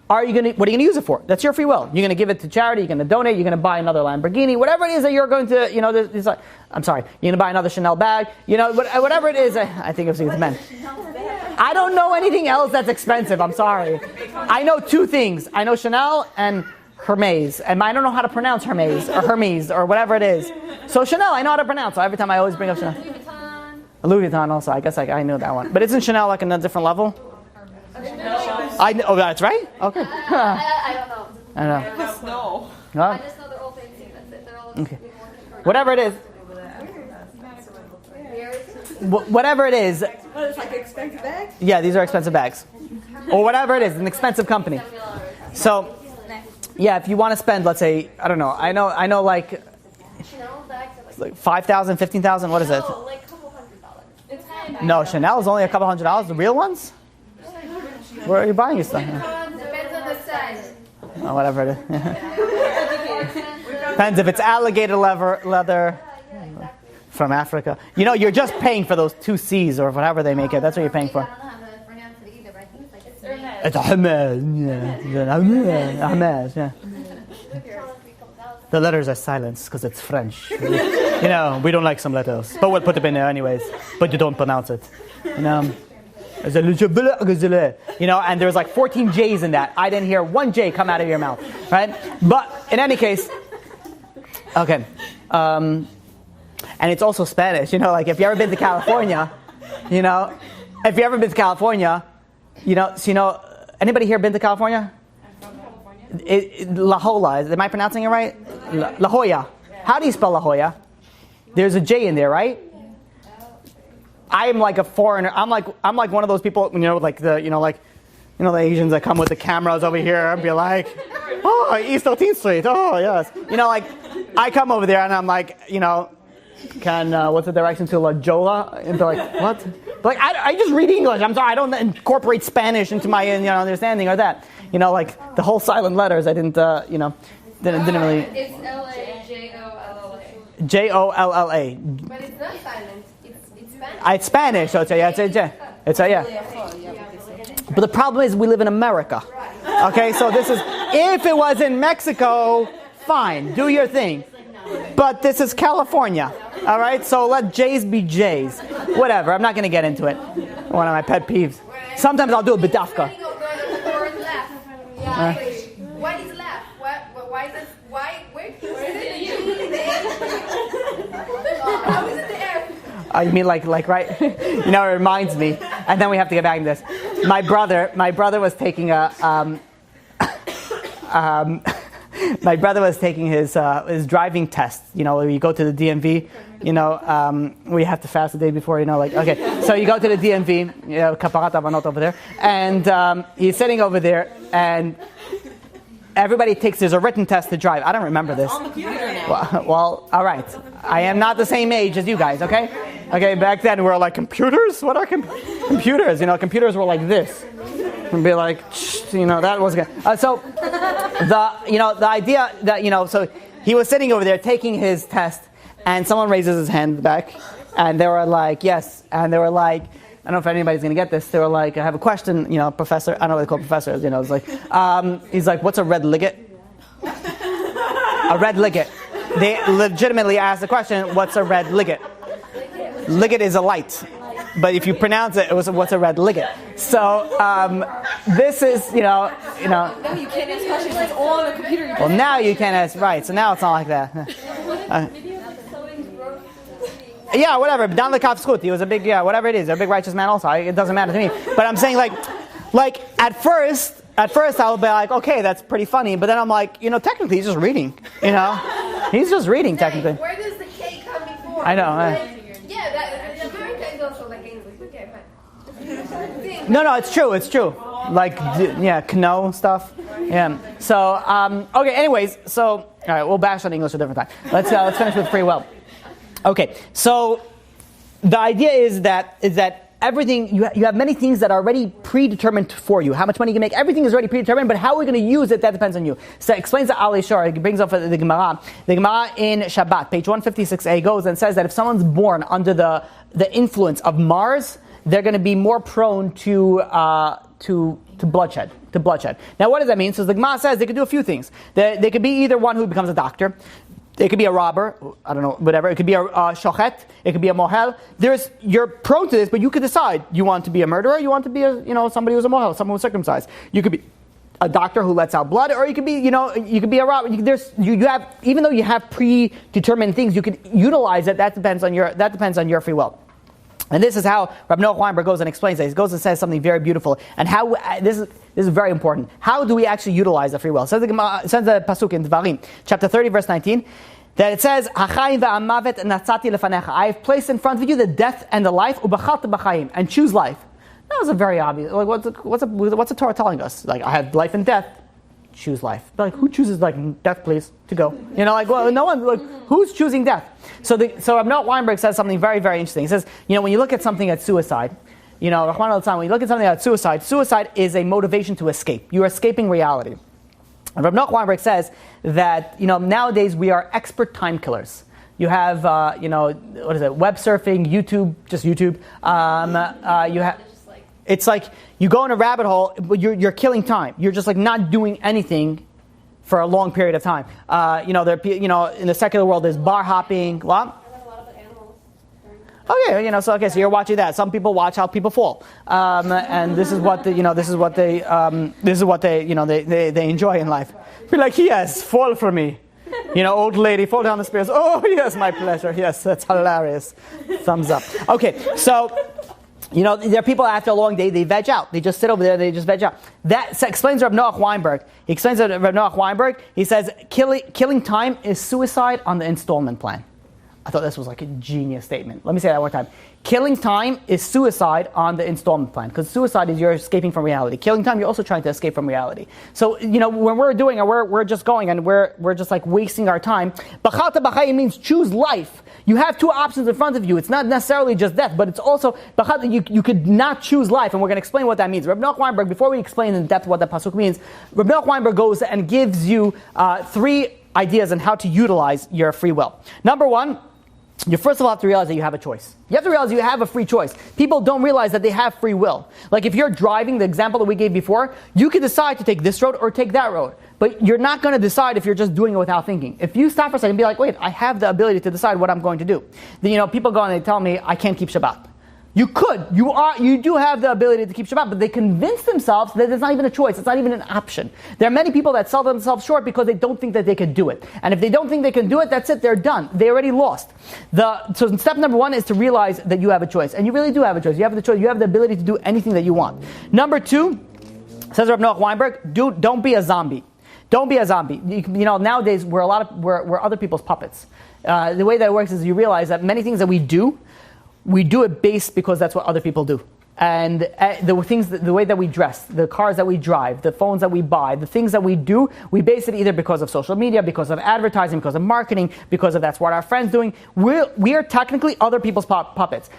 What are you going to use it for? That's your free will. You're going to give it to charity. You're going to donate. You're going to buy another Lamborghini. Whatever it is that you're going to, I'm sorry. You're going to buy another Chanel bag. Whatever it is. I think it's men. I don't know anything else that's expensive. I'm sorry. I know two things. I know Chanel and Hermes. And I don't know how to pronounce Hermes or whatever it is. So Chanel, I know how to pronounce. So every time I always bring up Chanel. Louis Vuitton. Louis Vuitton also. I guess I knew that one. But isn't Chanel like on a different level? Oh, that's right? Okay. I don't know. I don't know. No. No? I just know they're all fancy. That's it. They're all Okay. short. Whatever it is. Whatever it is. What, it's like expensive bags? Yeah, these are expensive bags. Or whatever it is, an expensive company. So, yeah, if you want to spend, let's say, I don't know, I know like Chanel bags are like $5,000, $15,000, what is it? no, like $200. It's handbag. No, Chanel is only a couple $100. The real ones? Where are you buying your stuff? Depends on the size. Oh, whatever it is. Depends if it's alligator leather Yeah, exactly. from Africa. You know, you're just paying for those 2 C's or whatever they make it. That's what you're paying for. I don't know how to pronounce it either, but I think it's like It's Hermes. It's a Hermes. Yeah. Hermes, yeah. The letters are silenced because it's French. You know, we don't like some letters. But we'll put them in there anyways. But you don't pronounce it. You know? You know, and there's like 14 J's in that. I didn't hear one J come out of your mouth. Right? But in any case, okay. And it's also Spanish. You know, like if you ever been to California, you know, anybody here been to California? La Jolla, am I pronouncing it right? La Jolla. How do you spell La Jolla? There's a J in there, right? I am like a foreigner. I'm like one of those people, like the Asians that come with the cameras over here and be like, oh, East 13th Street. Oh, yes. You know, like I come over there and I'm like, what's the direction to La Jolla? And they're like, what? But like I just read English. I'm sorry, I don't incorporate Spanish into my understanding or that. Like the whole silent letters. I didn't didn't really. It's L-A-J-O-L-L-A. Jolla. But it's not silent. It's Spanish. It's Spanish, so it's a yeah. But the problem is we live in America. Okay, so this is if it was in Mexico, fine, do your thing. But this is California. All right, so let J's be J's. Whatever. I'm not going to get into it. One of my pet peeves. Sometimes I'll do a bedafka. What is left? Why is it? Why? Where is it? How is it there? You mean like right? It reminds me. And then we have to get back to this. My brother was taking my brother was taking his driving test. When you go to the DMV, we have to fast the day before. Okay. So you go to the DMV, kaparat avanot over there, and he's sitting over there, and everybody there's a written test to drive. I don't remember this. Well, all right. I am not the same age as you guys. Okay. Okay. Back then we were like computers. What are computers? Computers were like this. And be like, that was good. So the idea that so he was sitting over there taking his test, and someone raises his hand back, and they were like, yes, and they were like, I don't know if anybody's going to get this. They were like, I have a question, professor. I don't know what they call professors. It's like, he's like, what's a red ligget? A red ligget. They legitimately asked the question, what's a red ligget? Ligget is a light. But if you pronounce it, what's a red ligget? So this is, Now you can't ask questions. It's all on the computer. Well, now you can't ask, right? So now it's not like that. Yeah, whatever. Dan the Kaf he was a big, whatever it is, a big righteous man. Also, it doesn't matter to me. But I'm saying, like at first I'll be like, okay, that's pretty funny. But then I'm like, technically he's just reading. He's just reading technically. Where does the K come before? I know. The America is also like English. Okay, fine. No, it's true. Like, Kno stuff. Yeah. So, okay. Anyways, so all right, we'll bash on English a different time. Let's finish with free will. Okay. So, the idea is that everything you have many things that are already predetermined for you. How much money you can make, everything is already predetermined. But how we're going to use it, that depends on you. So, it explains the Ali Shor. It brings up the Gemara. The Gemara in Shabbat, page 156a, goes and says that if someone's born under the influence of Mars, they're going to be more prone to bloodshed. Now, what does that mean? So the Gemara says they could do a few things. They could be either one who becomes a doctor. It could be a robber. I don't know, whatever. It could be a shochet. It could be a mohel. You're prone to this, but you could decide. You want to be a murderer. You want to be somebody who's a mohel, someone who's circumcised. You could be a doctor who lets out blood, or you could be, you could be a robber. You have, even though you have predetermined things, you could utilize it. That depends on your free will. And this is how Rabbi Noach Weinberg goes and explains it. He goes and says something very beautiful. And how this is very important. How do we actually utilize the free will? It says the pasuk in Devarim, chapter 30, verse 19, that it says, "Hachayim ve'amavet natzati lefanecha." I have placed in front of you the death and the life, ubachalta b'chayim, and choose life. That was a very obvious. Like, what's the Torah telling us? Like, I have life and death. Choose life. Like, who chooses death, please, to go? Well, no one. Like, who's choosing death? So Rabbi Noach Weinberg says something very, very interesting. He says, when you look at something at suicide, Rahman al-Tzam, when you look at something at suicide is a motivation to escape. You are escaping reality. And Rabbi Noach Weinberg says that nowadays we are expert time killers. You have what is it? Web surfing, YouTube, just YouTube. You have. It's like you go in a rabbit hole, but you're killing time. You're just not doing anything for a long period of time. In the secular world, there's bar hopping. What? I read a lot about animals. Okay, so you're watching that. Some people watch how people fall, and this is what they enjoy in life. Be like, yes, fall for me. Old lady, fall down the stairs. Oh, yes, my pleasure. Yes, that's hilarious. Thumbs up. Okay, so. There are people after a long day, they veg out. They just sit over there, they just veg out. That explains Rabbi Noach Weinberg. He explains to Rabbi Noach Weinberg, he says, killing time is suicide on the installment plan. I thought this was a genius statement. Let me say that one time. Killing time is suicide on the installment plan. Because suicide is you're escaping from reality. Killing time, you're also trying to escape from reality. So, when we're doing it, we're just going and we're just wasting our time. B'chalta b'chayim means choose life. You have two options in front of you. It's not necessarily just death, but it's also, you could not choose life. And we're going to explain what that means. Rabbi Noach Weinberg, before we explain in depth what that pasuk means, Rabbi Noach Weinberg goes and gives you 3 ideas on how to utilize your free will. Number 1, you first of all have to realize that you have a choice. You have to realize you have a free choice. People don't realize that they have free will. Like if you're driving, the example that we gave before, you can decide to take this road or take that road. But you're not going to decide if you're just doing it without thinking. If you stop for a second and be like, wait, I have the ability to decide what I'm going to do. Then, people go and they tell me, I can't keep Shabbat. You could. You do have the ability to keep Shabbat, but they convince themselves that it's not even a choice. It's not even an option. There are many people that sell themselves short because they don't think that they can do it. And if they don't think they can do it, that's it. They're done. They already lost. So step number 1 is to realize that you have a choice. And you really do have a choice. You have the choice. You have the ability to do anything that you want. Number 2, says Rabbi Noach Weinberg, don't be a zombie. Don't be a zombie. Nowadays we're other people's puppets. The way that it works is you realize that many things that we do it based because that's what other people do. And the way that we dress, the cars that we drive, the phones that we buy, the things that we do, we base it either because of social media, because of advertising, because of marketing, because of that's what our friends doing. We are technically other people's puppets.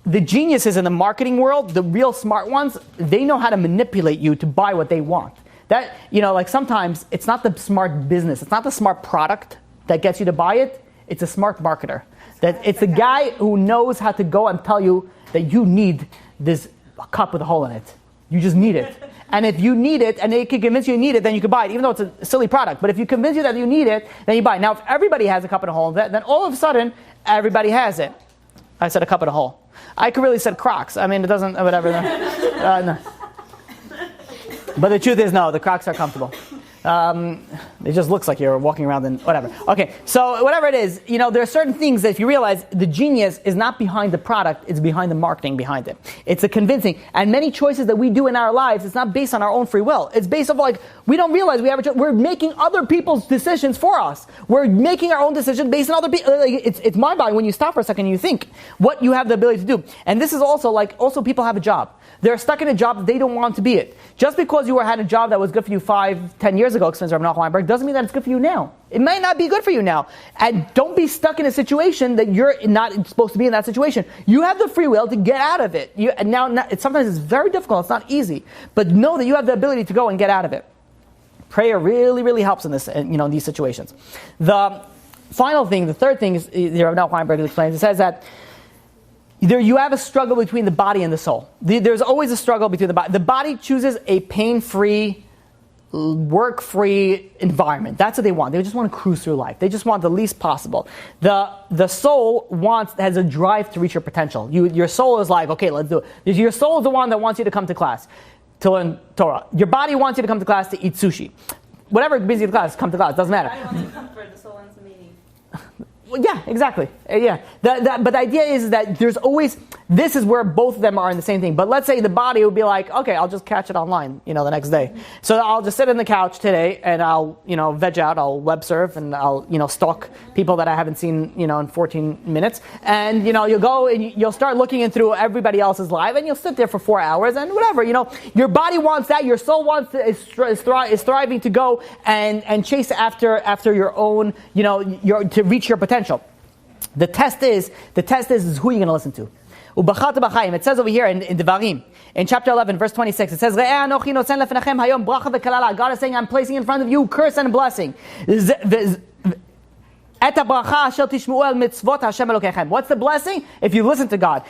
The geniuses in the marketing world, the real smart ones, they know how to manipulate you to buy what they want. That, sometimes it's not the smart business, it's not the smart product that gets you to buy it, it's a smart marketer. That it's a guy who knows how to go and tell you that you need this cup with a hole in it. You just need it. And if you need it, and they can convince you need it, then you can buy it, even though it's a silly product. But if you convince you that you need it, then you buy it. Now, if everybody has a cup and a hole in it, then all of a sudden, everybody has it. I said a cup and a hole. I could really said Crocs. I mean, it doesn't, whatever. No. But the truth is, no, the Crocs are comfortable. It just looks like you're walking around in whatever. Okay, so whatever it is, there are certain things that if you realize the genius is not behind the product, it's behind the marketing behind it. It's a convincing. And many choices that we do in our lives, it's not based on our own free will. It's based on we don't realize we have a choice. We're making other people's decisions for us. We're making our own decision based on other people. It's mind-boggling when you stop for a second and you think what you have the ability to do. And this is also people have a job. They're stuck in a job that they don't want to be it. Just because you had a job that was good for you 5-10 years ago, explains Rabbi Noach Weinberg, doesn't mean that it's good for you now. It might not be good for you now. And don't be stuck in a situation that you're not supposed to be in that situation. You have the free will to get out of it. Sometimes it's very difficult. It's not easy. But know that you have the ability to go and get out of it. Prayer really, really helps in this, in these situations. The final thing, the third thing is, Rabbi Noach Weinberg explains, it says that you have a struggle between the body and the soul. There's always a struggle between the body. The body chooses a pain-free, work-free environment. That's what they want. They just want to cruise through life. They just want the least possible. The soul has a drive to reach your potential. Your soul is like, okay, let's do it. Your soul is the one that wants you to come to class. to learn Torah. Your body wants you to come to class to eat sushi. Whatever brings you to class, come to class. Doesn't matter. I want to comfort the soul wants the meaning. Well, yeah, exactly. Yeah. But the idea is that there's always, this is where both of them are in the same thing. But let's say the body would be like, okay, I'll just catch it online, the next day. So I'll just sit on the couch today and I'll, veg out, I'll web surf and I'll, stalk people that I haven't seen, in 14 minutes. And, you'll go and you'll start looking through everybody else's life and you'll sit there for 4 hours and whatever, your body wants that, your soul wants to, is thriving to go and chase after your own, to reach your potential. The test is who you're going to listen to. It says over here in Devarim, in chapter 11, verse 26, it says, God is saying, I'm placing in front of you curse and blessing. What's the blessing? If you listen to God.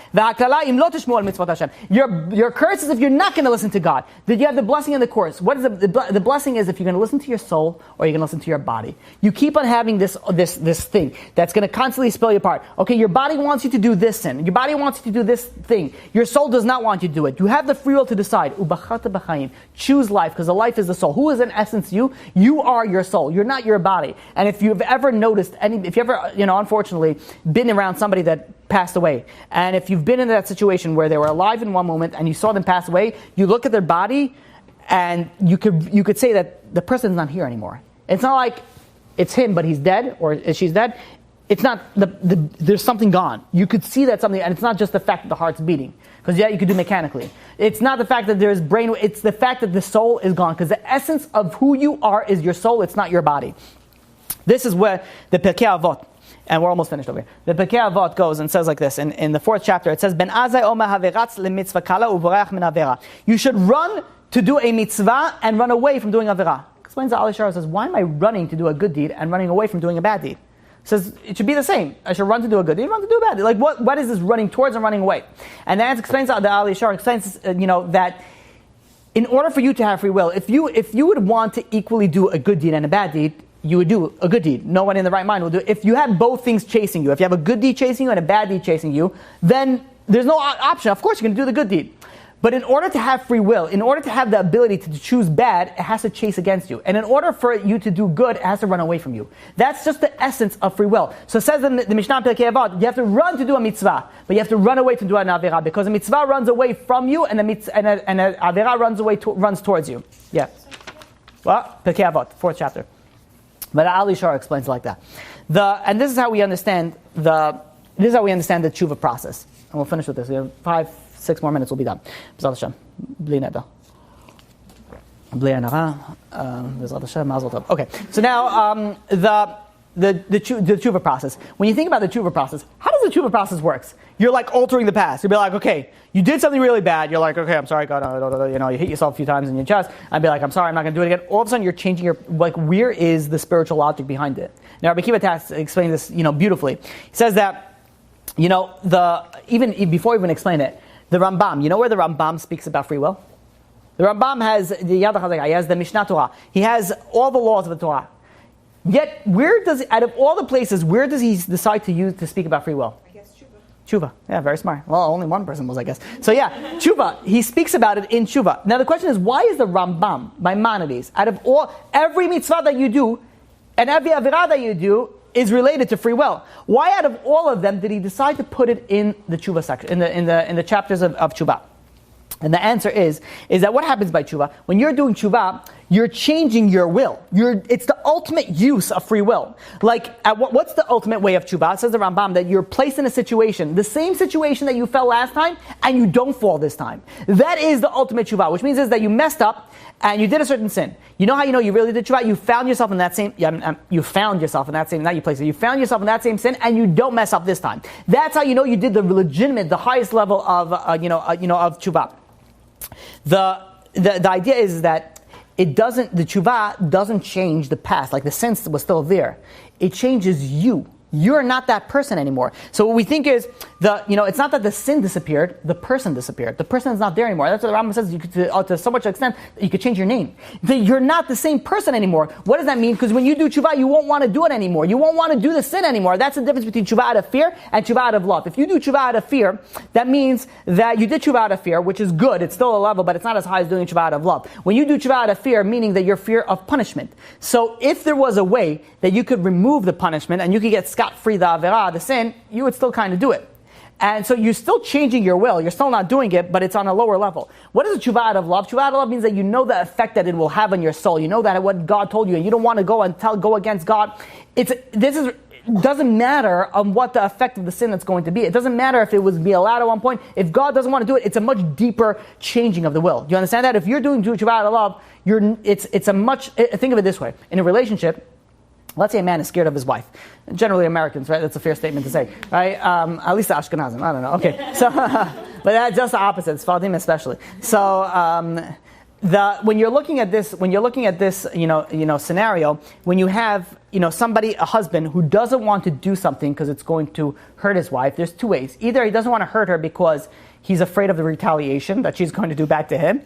Your curse is if you're not going to listen to God. Did you have the blessing in the course? What is the blessing is if you're going to listen to your soul or you're going to listen to your body. You keep on having this thing that's going to constantly spell you apart. Okay, your body wants you to do this sin. Your body wants you to do this thing. Your soul does not want you to do it. You have the free will to decide. Choose life, because the life is the soul. Who is in essence you? You are your soul. You're not your body. And if you've ever noticed if you ever, unfortunately, been around somebody that passed away, and if you've been in that situation where they were alive in one moment and you saw them pass away, you look at their body and you could say that the person's not here anymore. It's not like it's him, but he's dead or she's dead. It's not there's something gone. You could see that something, and it's not just the fact that the heart's beating, because you could do mechanically. It's not the fact that there's brain. It's the fact that the soul is gone, because the essence of who you are is your soul. It's not your body. This is where the Pirkei Avot, and we're almost finished over here. The Pirkei Avot goes and says like this, in the 4th chapter, it says, Ben azai omer haveratz lemitzvah kala uvorach min avera. You should run to do a mitzvah and run away from doing avera. Explains the Alishar, says, why am I running to do a good deed and running away from doing a bad deed? Says it should be the same. I should run to do a good deed, run to do a bad deed. Like what is this running towards and running away? And then explains the Alishar explains that in order for you to have free will, if you would want to equally do a good deed and a bad deed, you would do a good deed. No one in the right mind will do it. If you have both things chasing you, if you have a good deed chasing you and a bad deed chasing you, then there's no option. Of course you're going to do the good deed. But in order to have free will, in order to have the ability to choose bad, it has to chase against you. And in order for you to do good, it has to run away from you. That's just the essence of free will. So it says in the Mishnah Pirkei Avot, you have to run to do a mitzvah, but you have to run away to do an avera, because a mitzvah runs away from you and an avera runs towards you. Yeah. Well, Pirkei Avot, 4th chapter. But Ali Shar explains it like that. And this is how we understand the tshuva process. And we'll finish with this. We have 5-6 more minutes. We'll be done. B'ezrat Hashem. Bli neder. Bli anara. B'ezrat Hashem. Mazel tov. Okay. So now the tshuva process. When you think about the tshuva process, how does the tshuva process work? You're like altering the past. You'll be like, okay, you did something really bad. You're like, okay, I'm sorry, God. You hit yourself a few times in your chest. I'd be like, I'm sorry, I'm not going to do it again. All of a sudden, you're changing where is the spiritual logic behind it? Now, Rabbi Akiva Tas explains this, beautifully. He says that, even before we even explain it, the Rambam, where the Rambam speaks about free will? The Rambam has the Yad HaChazaka, he has the Mishnah Torah, he has all the laws of the Torah. Yet, out of all the places, where does he decide to speak about free will? I guess Tshuva. Yeah, very smart. Well, only one person was, I guess. So yeah, Tshuva. He speaks about it in Tshuva. Now the question is, why is the Rambam, Maimonides, out of every mitzvah that you do, and every avirah that you do, is related to free will? Why out of all of them did he decide to put it in the Tshuva section, in the chapters of Tshuva? And the answer is that what happens by tshuva, when you're doing tshuva, you're changing your will. It's the ultimate use of free will. Like, what's the ultimate way of tshuva? It says the Rambam that you're placed in a situation, the same situation that you fell last time, and you don't fall this time. That is the ultimate tshuva, which means is that you messed up, and you did a certain sin. You know how you know you really did tshuva? You found yourself in that same, you found yourself in that same, not you placed it, you found yourself in that same sin, and you don't mess up this time. That's how you know you did the legitimate, the highest level of, of tshuva. The idea is that the tshuva doesn't change the past, like the sin was still there. It changes you. you're not that person anymore. So what we think is, it's not that the sin disappeared, the person disappeared. The person is not there anymore. That's what the Rambam says, you could, to so much extent that you could change your name. You're not the same person anymore. What does that mean? Because when you do tshuva, you won't want to do it anymore. You won't want to do the sin anymore. That's the difference between tshuva out of fear and tshuva out of love. If you do tshuva out of fear, that means that you did tshuva out of fear, which is good. It's still a level, but it's not as high as doing tshuva out of love. When you do tshuva out of fear, meaning that you're fear of punishment. So if there was a way that you could remove the punishment and you could get scot-free the avera, the sin, you would still kind of do it. And so you're still changing your will. You're still not doing it, but it's on a lower level. What is a tshuva out of love? Tshuva out of love means that you know the effect that it will have on your soul. You know that what God told you, and you don't want to go against God. It doesn't matter on what the effect of the sin that's going to be. It doesn't matter if it was be allowed at one point. If God doesn't want to do it, it's a much deeper changing of the will. Do you understand that? If you're doing tshuva out of love, think of it this way. In a relationship, let's say a man is scared of his wife. Generally Americans, right? That's a fair statement to say, right? At least the Ashkenazim. I don't know. Okay. So, but that's just the opposite. Sfardim especially. So, when you're looking at this, scenario, when you have, somebody, a husband who doesn't want to do something because it's going to hurt his wife, there's two ways. Either he doesn't want to hurt her because he's afraid of the retaliation that she's going to do back to him,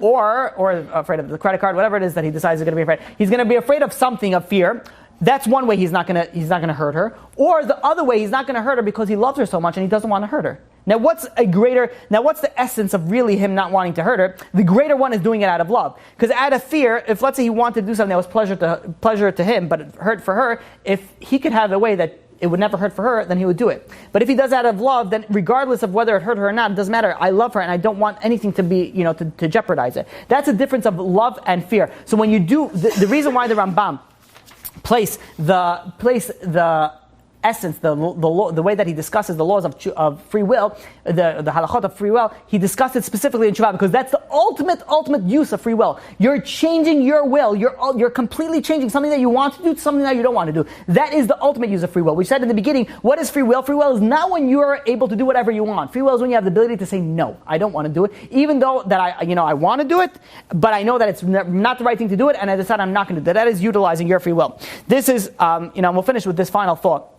or afraid of the credit card, whatever it is that he decides he's going to be afraid. He's going to be afraid of something, of fear. That's one way he's not going to hurt her. Or the other way, he's not going to hurt her because he loves her so much and he doesn't want to hurt her. Now what's the essence of really him not wanting to hurt her? The greater one is doing it out of love. Because out of fear, if let's say he wanted to do something that was pleasure to him, but it hurt for her, if he could have a way that it would never hurt for her, then he would do it. But if he does out of love, then regardless of whether it hurt her or not, it doesn't matter. I love her and I don't want anything to be, to jeopardize it. That's a difference of love and fear. So when you do, the reason why the Rambam place the essence, the way that he discusses the laws of free will, the halachot of free will, he discussed it specifically in tshuva because that's the ultimate use of free will. You're changing your will. You're completely changing something that you want to do to something that you don't want to do. That is the ultimate use of free will. We said in the beginning, what is free will? Free will is not when you're able to do whatever you want. Free will is when you have the ability to say, no, I don't want to do it, even though that I want to do it, but I know that it's not the right thing to do it, and I decide I'm not going to do it. That is utilizing your free will. This is, we'll finish with this final thought.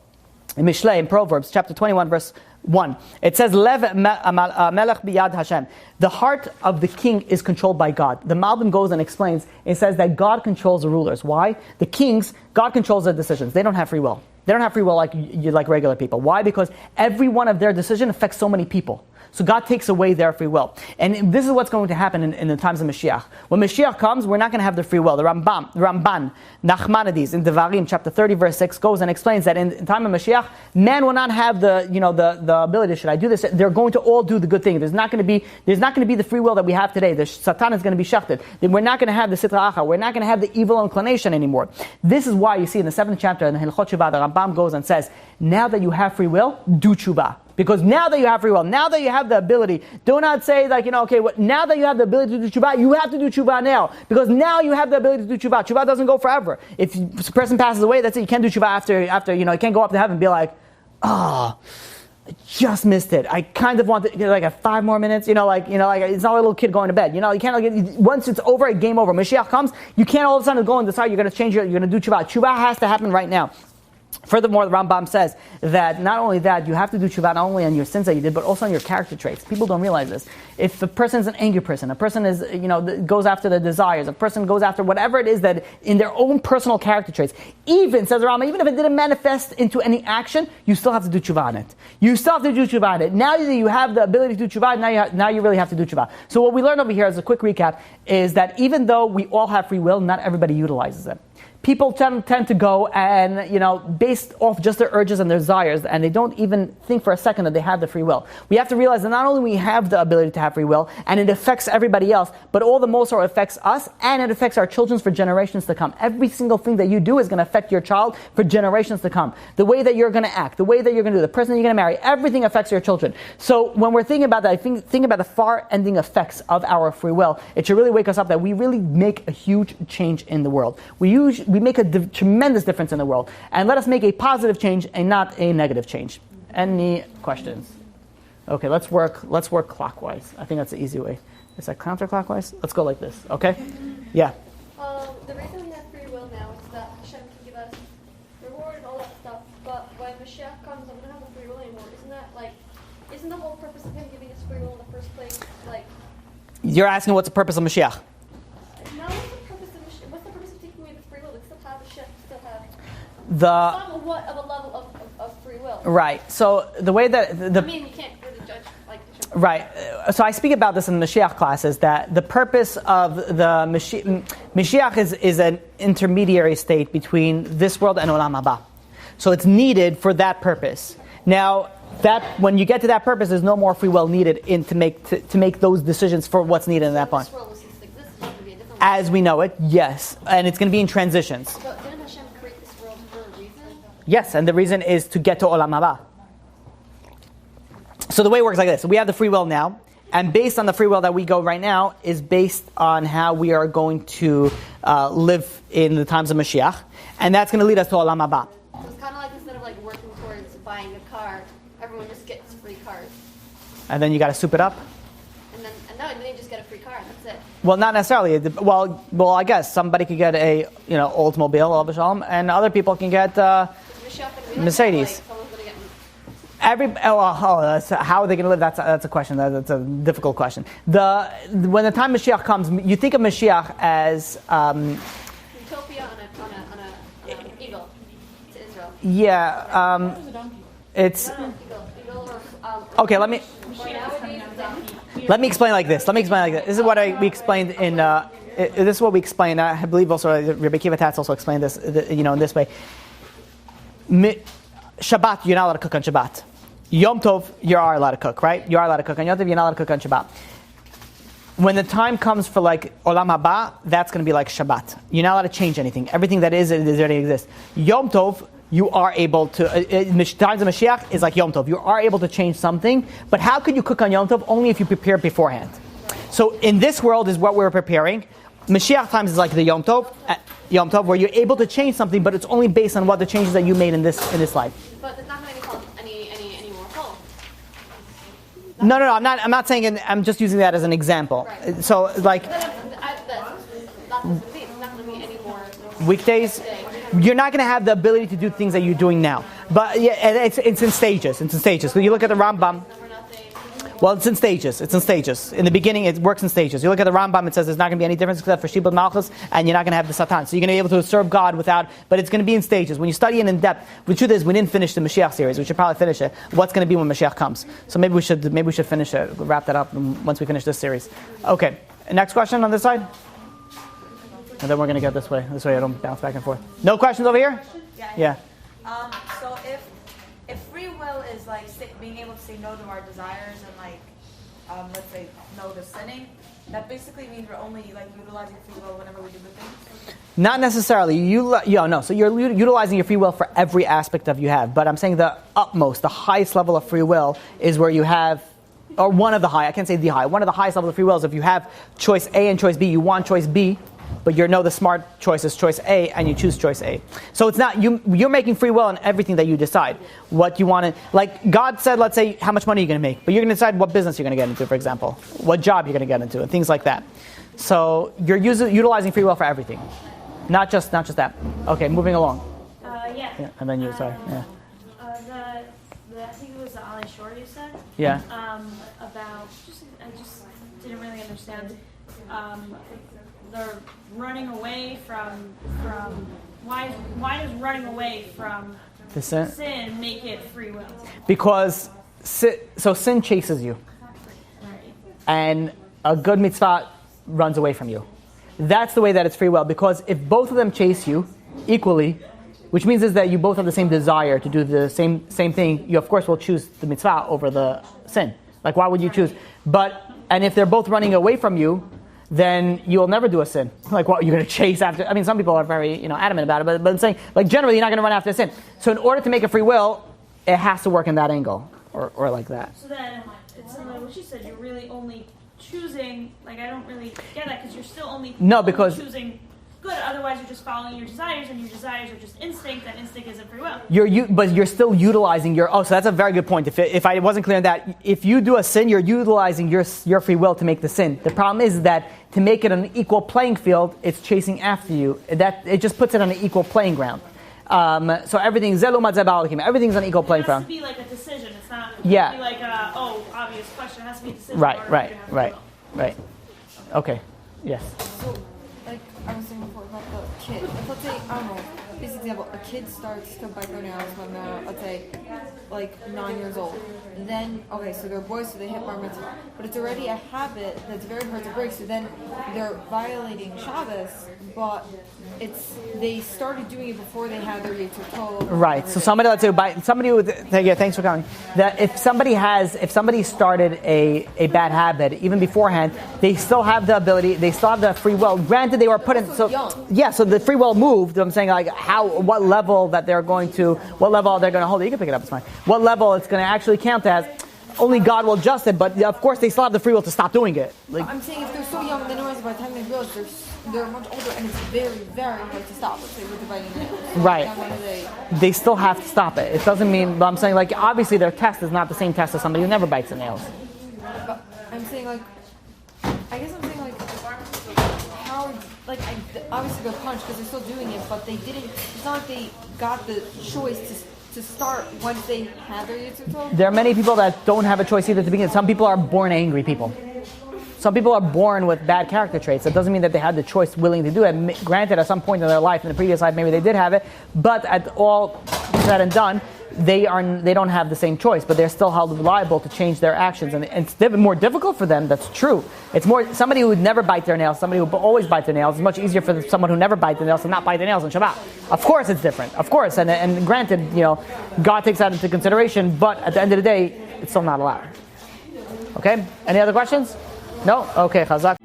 In Mishlei, in Proverbs, chapter 21, verse 1, it says, Lev melech biyad Hashem. The heart of the king is controlled by God. The Malbim goes and explains, it says that God controls the rulers. Why? The kings, God controls their decisions. They don't have free will. They don't have free will like regular people. Why? Because every one of their decisions affects so many people. So God takes away their free will. And this is what's going to happen in the times of Mashiach. When Mashiach comes, we're not going to have the free will. The Ramban, Nachmanides, in Devarim, chapter 30, verse 6, goes and explains that in time of Mashiach, man will not have the ability, should I do this? They're going to all do the good thing. There's not going to be the free will that we have today. The Satan is going to be shechted. We're not going to have the Sitra Acha. We're not going to have the evil inclination anymore. This is why you see in the 7th chapter in the Hilchot Tshuva, the Rambam goes and says, now that you have free will, do tshuva. Because now that you have free will, now that you have the ability, do not say now that you have the ability to do tshuva, you have to do tshuva now. Because now you have the ability to do tshuva. Tshuva doesn't go forever. If a person passes away, that's it. You can't do tshuva after you can't go up to heaven and be like, I just missed it. I kind of want to, 5 more minutes, it's not like a little kid going to bed. You can't, once it's over, it's game over. Mashiach comes, you can't all of a sudden go and decide you're going to change you're going to do tshuva. Tshuva has to happen right now. Furthermore, the Rambam says that not only that, you have to do tshuva not only on your sins that you did, but also on your character traits. People don't realize this. If a person is an angry person, a person is, goes after their desires, a person goes after whatever it is that in their own personal character traits, even, says the Rambam, even if it didn't manifest into any action, you still have to do tshuva on it. You still have to do tshuva on it. Now that you have the ability to do tshuva, now you really have to do tshuva. So what we learned over here as a quick recap is that even though we all have free will, not everybody utilizes it. People tend to go and, based off just their urges and their desires, and they don't even think for a second that they have the free will. We have to realize that not only we have the ability to have free will, and it affects everybody else, but all the more so it affects us, and it affects our children for generations to come. Every single thing that you do is going to affect your child for generations to come. The way that you're going to act, the way that you're going to do, the person you're going to marry, everything affects your children. So when we're thinking about that, I think about the far-ending effects of our free will. It should really wake us up that we really make a huge change in the world. We make a tremendous difference in the world. And let us make a positive change and not a negative change. Any questions? Okay, let's work clockwise. I think that's the easy way. Is that counterclockwise? Let's go like this, okay? Yeah. The reason we have free will now is that Hashem can give us reward and all that stuff isn't the whole purpose of him giving us free will in the first place, like, You're asking what's the purpose of Mashiach? now what's the purpose of taking away the free will? We still have a shift, still have somewhat of a level of free will. Right. So the way that I mean, you can't really judge, like, right. So I speak about this in the Mashiach classes, that the purpose of the Mashiach is an intermediary state between this world and Olam Haba. So it's needed for that purpose. Now, that when you get to that purpose, there's no more free will needed to make those decisions for what's needed in that point. this world was exists, it's going to be a different As we know it, yes, and it's going to be in transitions. But didn't Hashem create this world for a reason? Yes, and the reason is to get to Olam Haba. So the way it works like this: we have the free will now, and based on the free will that we go right now is based on how we are going to live in the times of Mashiach, and that's going to lead us to Olam Haba. So it's kind of like instead of like working towards buying a car, everyone just gets free cars, And then you got to soup it up. and then you just get a free car. That's it. Well, not necessarily. Well, I guess somebody could get a Oldsmobile, Al Shalom, and other people can get Is Mashiach gonna be like Mercedes. That? Like, someone's gonna get that's, how are they going to live? That's a question. That's a difficult question. When the time Mashiach comes, you think of Mashiach as utopia on an eagle to Israel. yeah. It's Eagle or okay. Let me explain like this. This is what we explained in. This is what we explained. I believe also Rabbi Kiva Tatz also explained this. In this way. Shabbat, you're not allowed to cook on Shabbat. Yom Tov, you are allowed to cook, right? You are allowed to cook on Yom Tov, you're not allowed to cook on Shabbat. When the time comes for like Olam Haba, that's going to be like Shabbat. You're not allowed to change anything. Everything that is already exists. Yom Tov, you are able to, times of Mashiach is like Yom Tov. You are able to change something, but how could you cook on Yom Tov? Only if you prepare beforehand. So in this world is what we're preparing. Mashiach times is like the Yom Tov, where you're able to change something, but it's only based on what the changes that you made in this life. But there's not going to be any more hope. No, I'm not saying. I'm just using that as an example. Right. So, like That's not going to be any more weekdays, you're not going to have the ability to do things that you're doing now. But yeah, it's in stages. So you look at the Rambam. Well, it's in stages. In the beginning, it works in stages. You look at the Rambam, it says there's not going to be any difference except for Shibud Malchus, and you're not going to have the Satan. So you're going to be able to serve God without, but it's going to be in stages. When you study it in depth, the truth is we didn't finish the Mashiach series. We should probably finish it. What's going to be when Mashiach comes? So maybe we should finish it, wrap that up once we finish this series. Okay, next question on this side? And then we're going to get this way. This way I don't bounce back and forth. No questions over here? Yeah. So if free will is like being able to say no to our desires and let's say no to sinning, that basically means we're only like utilizing free will whenever we do good things. Not necessarily. So you're utilizing your free will for every aspect of you have. But I'm saying the highest level of free will is where you have, or one of the high. I can't say the high. One of the highest levels of free will is if you have choice A and choice B. You want choice B, but the smart choice is choice A, and you choose choice A. So it's not you're making free will in everything that you decide. What you want to, like God said, let's say how much money you're going to make, but you're going to decide what business you're going to get into, for example, what job you're going to get into, and things like that. So you're utilizing free will for everything, not just that. Okay, moving along. Yeah. And then you, sorry. Yeah. I think it was the Ali Shore you said. Yeah. About I just didn't really understand. They're running away from why does running away from The sin. sin make it free will? Because sin chases you, Right. and a good mitzvah runs away from you. That's the way that it's free will. Because if both of them chase you equally, which means is that you both have the same desire to do the same thing, you of course will choose the mitzvah over the sin. Like why would you choose? And if they're both running away from you, then you will never do a sin. Like what, you're going to chase after? I mean, some people are very adamant about it, but I'm saying, like generally, you're not going to run after a sin. So in order to make a free will, it has to work in that angle, or like that. So then, it's similar to what you said. You're really only choosing. Like I don't really get that because you're still only because choosing good. Otherwise, you're just following your desires, and your desires are just instinct. And instinct isn't free will. But you're still utilizing your. Oh, so that's a very good point. If I wasn't clear on that, if you do a sin, you're utilizing your free will to make the sin. The problem is that to make it an equal playing field, it's chasing after you. That it just puts it on an equal playing ground. So everything's everything's on equal playing It has field. to be like a decision. It's not. It Yeah. can't be like a obvious question. It has to be a decision. Right, in order right, to have right, free right. Okay. Yes. So, like I was saying before about the kid. If let's say, I don't know, this example, a kid starts to bite their nails when they're, let's say, like 9 years old. Then, okay, so they're boys, so they hit bar mitzvah. But it's already a habit that's very hard to break, so then they're violating Shabbos, but they started doing it before they had their Yetzer Tov. Right. So somebody, let's say, somebody would. Yeah, thanks for coming. That if somebody started a bad habit even beforehand, they still have the ability. They still have the free will. Granted, they were put in. So yeah. So the free will moved. I'm saying like what level that they're going to hold it. You can pick it up. It's fine. What level it's going to actually count as. Only God will adjust it, but of course they still have the free will to stop doing it. Like, I'm saying if they're so young, then by the time they realize they're much older, and it's very, very hard to stop. Let's say with dividing the nails. So right. They still have to stop it. It doesn't mean, but I'm saying like obviously their test is not the same test as somebody who never bites the nails. But I'm saying like, I guess I'm saying like, how obviously they're punished because they're still doing it, but they didn't. It's not like they got the choice to start once they have their Yetzer Tov. There are many people that don't have a choice either to begin. Some people are born angry people. Some people are born with bad character traits. That doesn't mean that they had the choice willing to do it. Granted, at some point in their life, in the previous life, maybe they did have it. But at all said and done, they don't have the same choice. But they're still held liable to change their actions. And it's more difficult for them. That's true. It's more somebody who would never bite their nails, somebody who always bites their nails. It's much easier for someone who never bites their nails to not bite their nails on Shabbat. Of course, it's different. Of course, and granted, God takes that into consideration. But at the end of the day, it's still not allowed. Okay. Any other questions? No? Okay, Chazak.